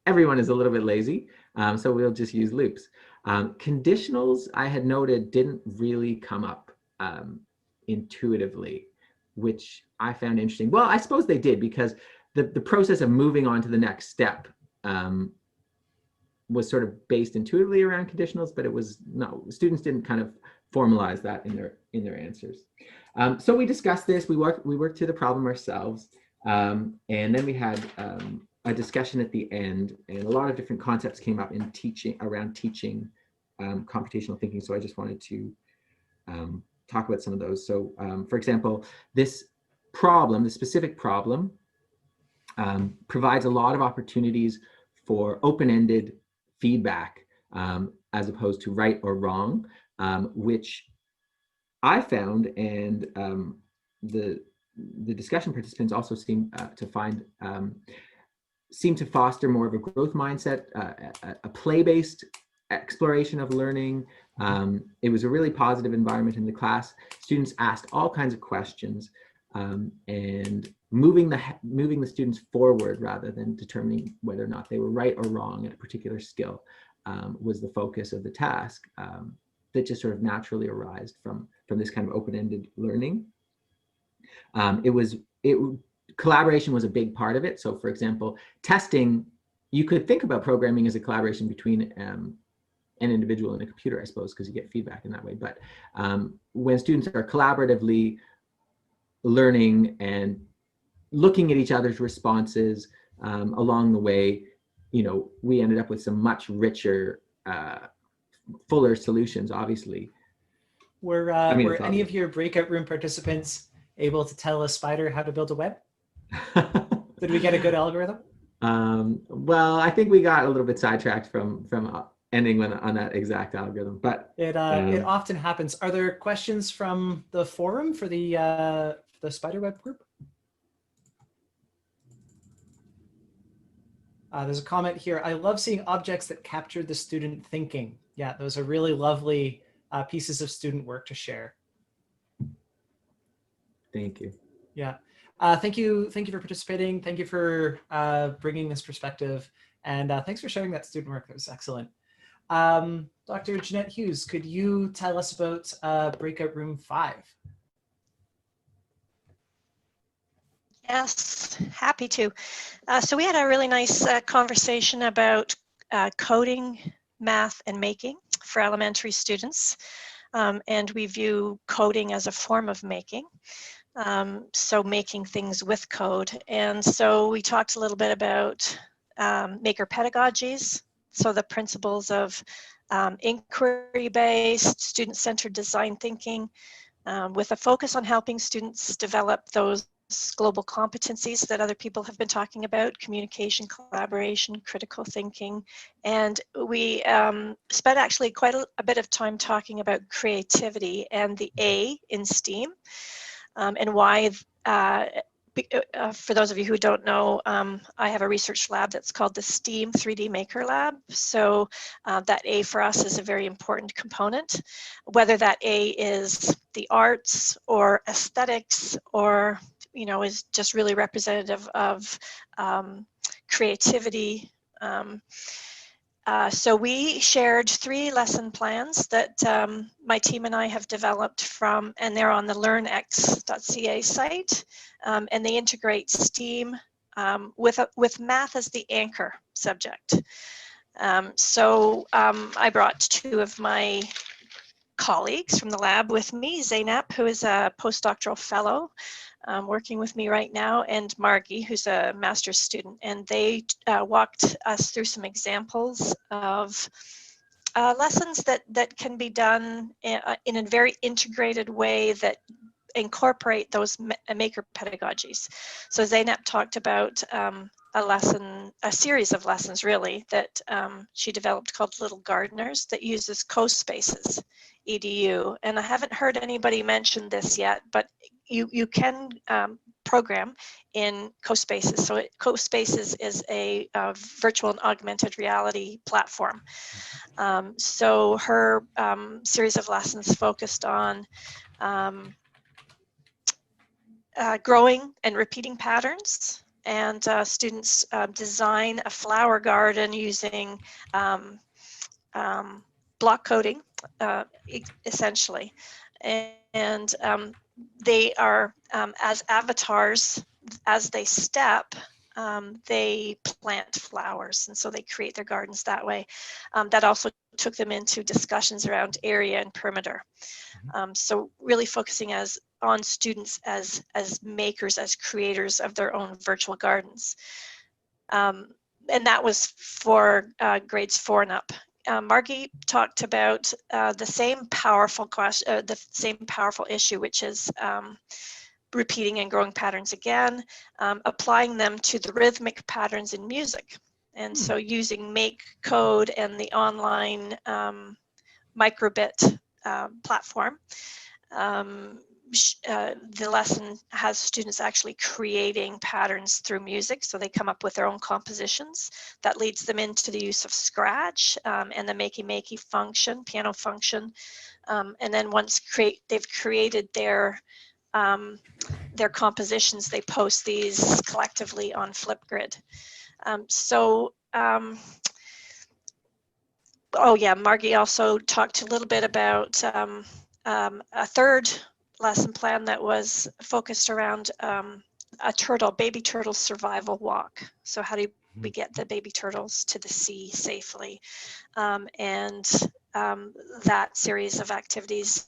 everyone is a little bit lazy. So we'll just use loops. Conditionals, I had noted, didn't really come up intuitively, which I found interesting. Well, I suppose they did, because the process of moving on to the next step was sort of based intuitively around conditionals, but it was no, students didn't kind of formalize that in their answers. So we discussed this. We worked through the problem ourselves, and then we had a discussion at the end, and a lot of different concepts came up in teaching computational thinking. So I just wanted to talk about some of those. So, for example, this specific problem, provides a lot of opportunities for open-ended feedback as opposed to right or wrong, which I found, and the discussion participants also seem to foster more of a growth mindset, a play-based exploration of learning. It was a really positive environment in the class. Students asked all kinds of questions, and moving the students forward rather than determining whether or not they were right or wrong at a particular skill was the focus of the task that just sort of naturally arose from this kind of open-ended learning. Collaboration was a big part of it. So for example, testing, you could think about programming as a collaboration between an individual and a computer, I suppose, because you get feedback in that way. But when students are collaboratively learning and looking at each other's responses along the way, we ended up with some much richer, fuller solutions, obviously. Were any of your breakout room participants able to tell a spider how to build a web? Did we get a good algorithm? Well, I think we got a little bit sidetracked from ending on that exact algorithm, but it often happens. Are there questions from the forum for the spiderweb group? There's a comment here. I love seeing objects that capture the student thinking. Yeah, those are really lovely pieces of student work to share. Thank you. Yeah. Thank you for participating. Thank you for bringing this perspective. And thanks for sharing that student work. That was excellent. Dr. Jeanette Hughes, could you tell us about breakout room 5? Yes, happy to. So we had a really nice conversation about coding, math, and making for elementary students. And we view coding as a form of making. So making things with code. And so we talked a little bit about maker pedagogies. So the principles of inquiry-based, student-centered design thinking, with a focus on helping students develop those global competencies that other people have been talking about: communication, collaboration, critical thinking. And we spent actually quite a bit of time talking about creativity and the A in STEAM, and why, for those of you who don't know, I have a research lab that's called the STEAM 3D Maker Lab. So that A for us is a very important component, whether that A is the arts or aesthetics, or is just really representative of creativity. So we shared 3 lesson plans that my team and I have developed from, and they're on the learnx.ca site, and they integrate STEAM with math as the anchor subject. So I brought 2 of my colleagues from the lab with me, Zainab, who is a postdoctoral fellow working with me right now, and Margie, who's a master's student, and they walked us through some examples of lessons that can be done in a very integrated way that incorporate those maker pedagogies. So Zainab talked about a series of lessons really that she developed called Little Gardeners that uses CoSpaces EDU. And I haven't heard anybody mention this yet, but you can program in CoSpaces. So CoSpaces is a virtual and augmented reality platform. So her series of lessons focused on growing and repeating patterns, and students design a flower garden using block coding, essentially. And they are, as avatars, as they step, they plant flowers, and so they create their gardens that way. That also took them into discussions around area and perimeter. So really focusing on students as makers, as creators of their own virtual gardens. And that was for grades 4 and up. Margie talked about the same powerful question, the same powerful issue, which is repeating and growing patterns again, applying them to the rhythmic patterns in music. And so using make code and the online microbit platform, the lesson has students actually creating patterns through music, so they come up with their own compositions. That leads them into the use of Scratch and the makey function, piano function, and then once they've created their compositions, they post these collectively on Flipgrid. Oh yeah, Margie also talked a little bit about a third lesson plan that was focused around a baby turtle survival walk. So how do we get the baby turtles to the sea safely? And that series of activities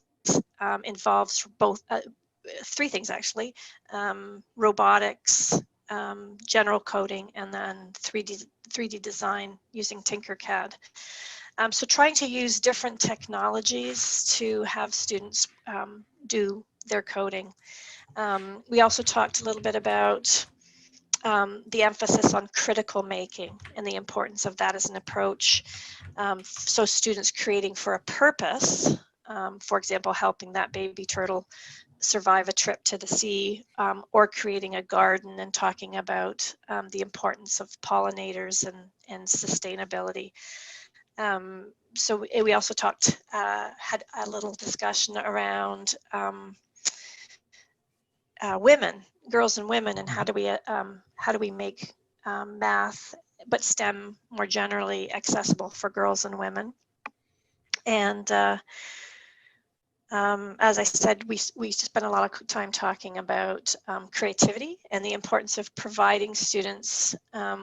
involves both three things actually: robotics, general coding, and then 3D design using Tinkercad. So trying to use different technologies to have students do their coding. We also talked a little bit about the emphasis on critical making and the importance of that as an approach. So students creating for a purpose, for example, helping that baby turtle survive a trip to the sea, or creating a garden and talking about the importance of pollinators and sustainability. So we also had a little discussion around women, girls and women, and how do we make math, but STEM more generally accessible for girls and women. And as I said, we spent a lot of time talking about creativity and the importance of providing students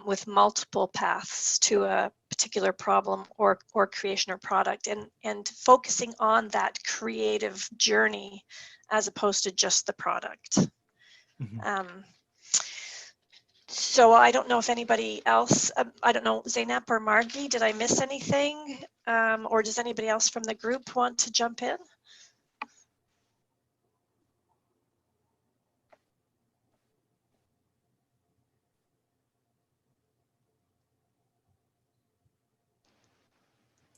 with multiple paths to a particular problem or creation or product, and focusing on that creative journey as opposed to just the product. So I don't know if anybody else, I don't know, Zainab or Margie, did I miss anything? Or does anybody else from the group want to jump in?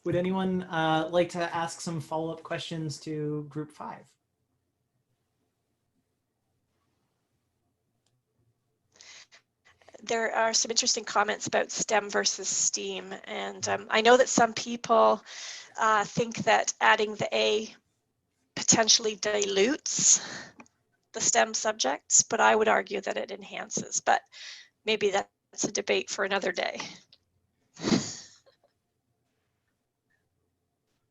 Would anyone like to ask some follow-up questions to group 5? There are some interesting comments about STEM versus STEAM, and I know that some people think that adding the A potentially dilutes the STEM subjects, but I would argue that it enhances, but maybe that's a debate for another day.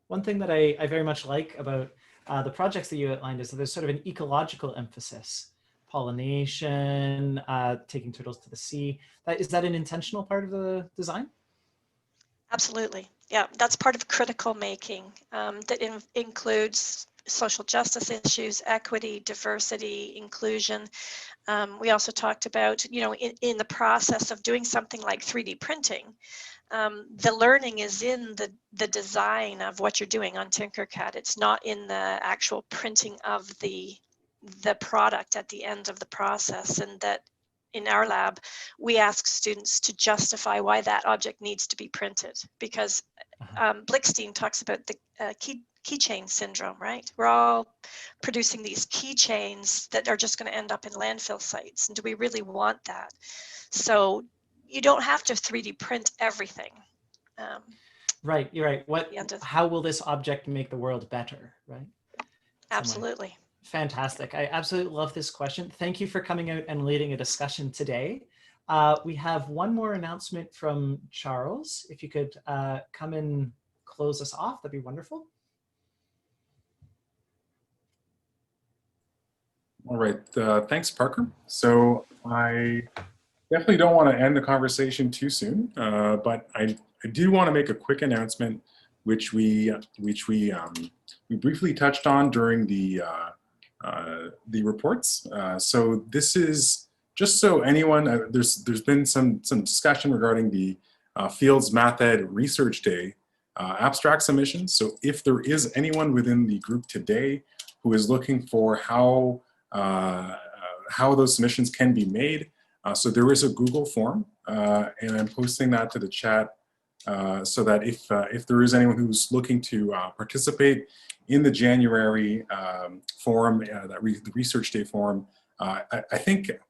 One thing that I very much like about the projects that you outlined is that there's sort of an ecological emphasis. Pollination, taking turtles to the sea. Is that an intentional part of the design? Absolutely. Yeah, that's part of critical making that includes social justice issues, equity, diversity, inclusion. We also talked about, in the process of doing something like 3D printing, the learning is in the design of what you're doing on Tinkercad. It's not in the actual printing of the product at the end of the process. And that in our lab, we ask students to justify why that object needs to be printed, because Blickstein talks about the keychain syndrome, right? We're all producing these keychains that are just going to end up in landfill sites. And do we really want that? So you don't have to 3D print everything. Right, you're right. How will this object make the world better, right? Absolutely. Fantastic. I absolutely love this question. Thank you for coming out and leading a discussion today. We have one more announcement from Charles. If you could come and close us off, that'd be wonderful. All right, thanks, Parker. So I Definitely don't want to end the conversation too soon, but I do want to make a quick announcement, which we briefly touched on during the reports. So this is just so anyone, there's been some discussion regarding the Fields MathEd Research Day abstract submissions. So if there is anyone within the group today who is looking for how those submissions can be made, so there is a Google form, and I'm posting that to the chat so that if there is anyone who's looking to participate in the January forum, the Research Day forum, I think if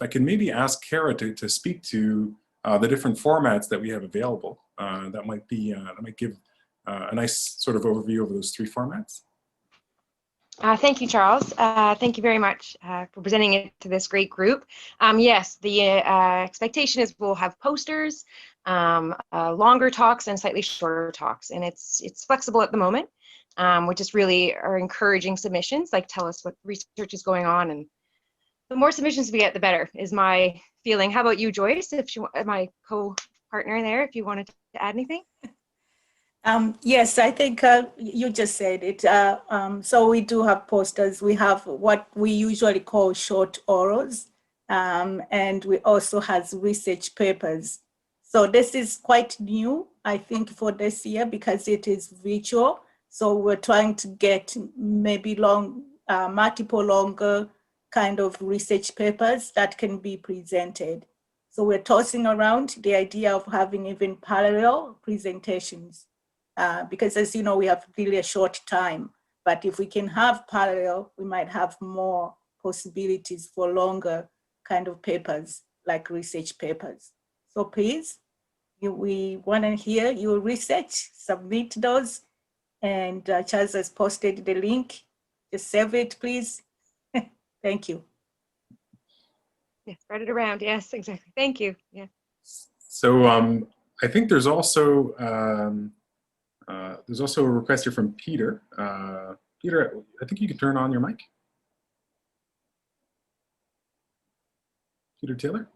I can maybe ask Kara to speak to the different formats that we have available, that might give a nice sort of overview of those three formats. Thank you, Charles. Thank you very much for presenting it to this great group. Yes, the expectation is we'll have posters, longer talks and slightly shorter talks, and it's flexible at the moment. We just really are encouraging submissions, like tell us what research is going on, and the more submissions we get, the better, is my feeling. How about you, Joyce, if you, my co-partner there, if you wanted to add anything? Yes, I think you just said it. So we do have posters. We have what we usually call short orals, and we also have research papers. So this is quite new, I think, for this year because it is virtual. So we're trying to get maybe multiple longer kind of research papers that can be presented. So we're tossing around the idea of having even parallel presentations. Because as you know, we have really a short time, but if we can have parallel, we might have more possibilities for longer kind of papers, like research papers. So please, we want to hear your research, submit those, and Charles has posted the link. Just save it, please. Thank you. Yeah, spread it around. Yes, exactly. Thank you. Yeah. So I think there's also a request here from Peter. Peter, I think you can turn on your mic. Peter Taylor.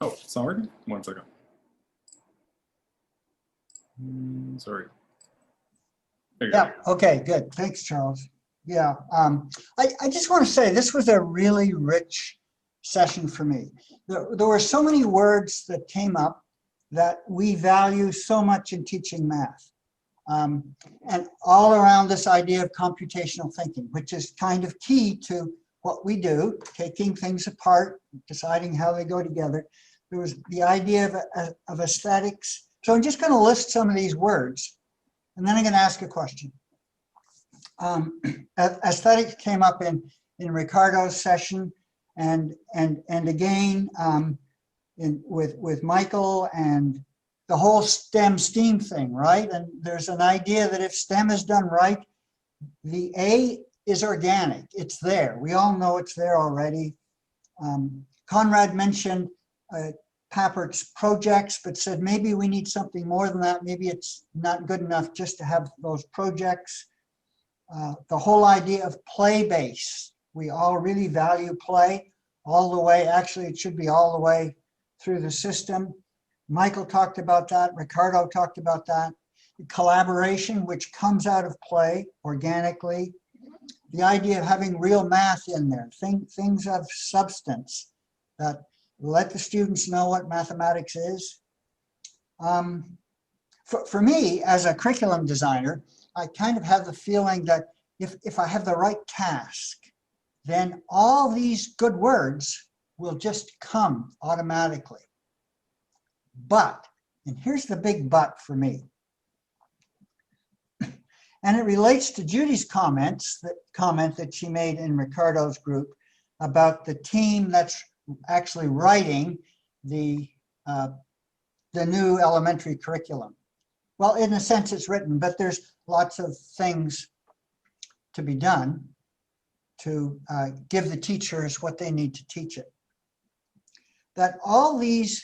Oh, it's not working? 1 second. Sorry. Yeah, okay, good. Thanks, Charles. Yeah, I just want to say this was a really rich session for me. There were so many words that came up that we value so much in teaching math. And all around this idea of computational thinking, which is kind of key to what we do, taking things apart, deciding how they go together. There was the idea of aesthetics. So I'm just going to list some of these words, and then I'm going to ask a question. Aesthetics came up in Ricardo's session, and again with Michael and the whole STEM thing, right? And there's an idea that if STEM is done right, the A is organic. It's there. We all know it's there already. Conrad mentioned Pappert's projects, but said maybe we need something more than that. Maybe it's not good enough just to have those projects. The whole idea of play-based. We all really value play all the way. Actually, it should be all the way through the system. Michael talked about that. Ricardo talked about that. Collaboration, which comes out of play organically. The idea of having real math in there, things of substance that let the students know what mathematics is. For me, as a curriculum designer, I kind of have the feeling that if I have the right task, then all these good words will just come automatically. But, and here's the big but for me, and it relates to Judy's comment that she made in Ricardo's group about the team that's actually writing the new elementary curriculum. Well, in a sense, it's written, but there's lots of things to be done to give the teachers what they need to teach it. That all these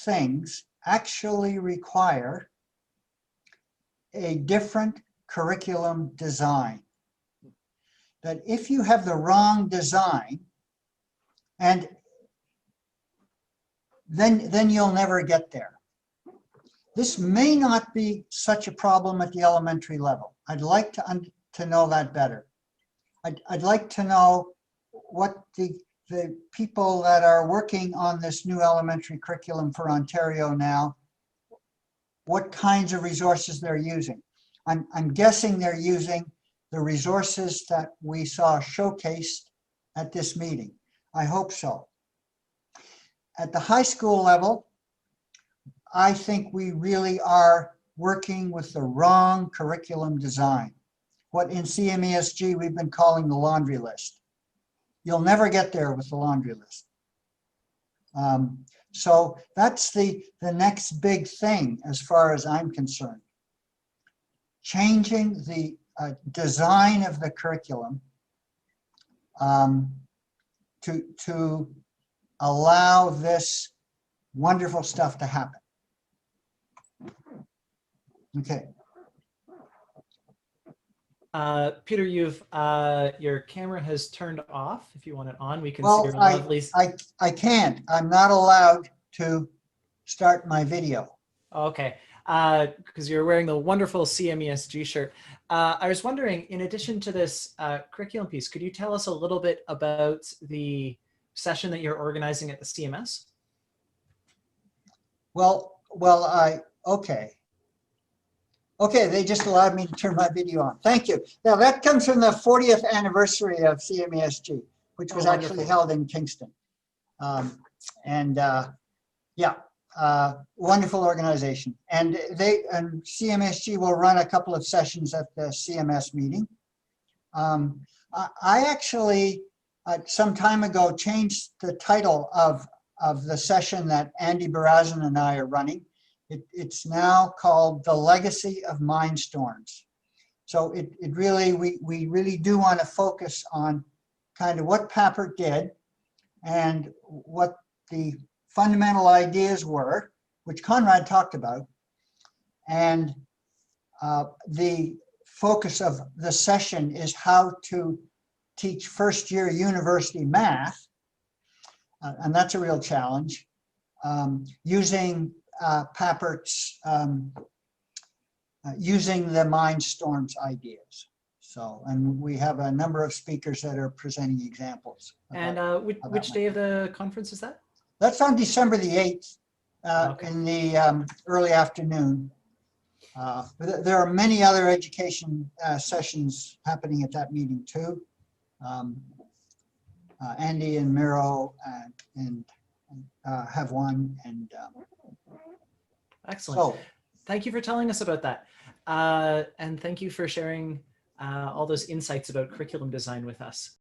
things actually require a different curriculum design. that if you have the wrong design, and then you'll never get there. This may not be such a problem at the elementary level. I'd like to know that better. I'd like to know what the people that are working on this new elementary curriculum for Ontario now, what kinds of resources they're using. I'm guessing they're using the resources that we saw showcased at this meeting. I hope so. At the high school level, I think we really are working with the wrong curriculum design. What in CMESG we've been calling the laundry list. You'll never get there with the laundry list. So that's the next big thing as far as I'm concerned. Changing the design of the curriculum to allow this wonderful stuff to happen. Okay. Peter, your camera has turned off. If you want it on, we can Well, see your lovely. I can't. I'm not allowed to start my video. Okay, because you're wearing the wonderful CMESG shirt. I was wondering, in addition to this curriculum piece, could you tell us a little bit about the session that you're organizing at the CMS? Okay, they just allowed me to turn my video on. Thank you. Now that comes from the 40th anniversary of CMESG, which was actually held in Kingston. Wonderful organization. And CMSG will run a couple of sessions at the CMS meeting. I actually, some time ago, changed the title of the session that Andy Barazin and I are running. It's now called The Legacy of Mindstorms. So we really do want to focus on kind of what Papert did and what the fundamental ideas were, which Conrad talked about. And the focus of the session is how to teach first-year university math. And that's a real challenge. Using Papert's, using the Mindstorms ideas. So, and we have a number of speakers that are presenting examples. And which day of the conference is that? That's on December the 8th in the early afternoon. There are many other education sessions happening at that meeting too. Andy and Miro have one. And excellent. So, thank you for telling us about that. And thank you for sharing all those insights about curriculum design with us.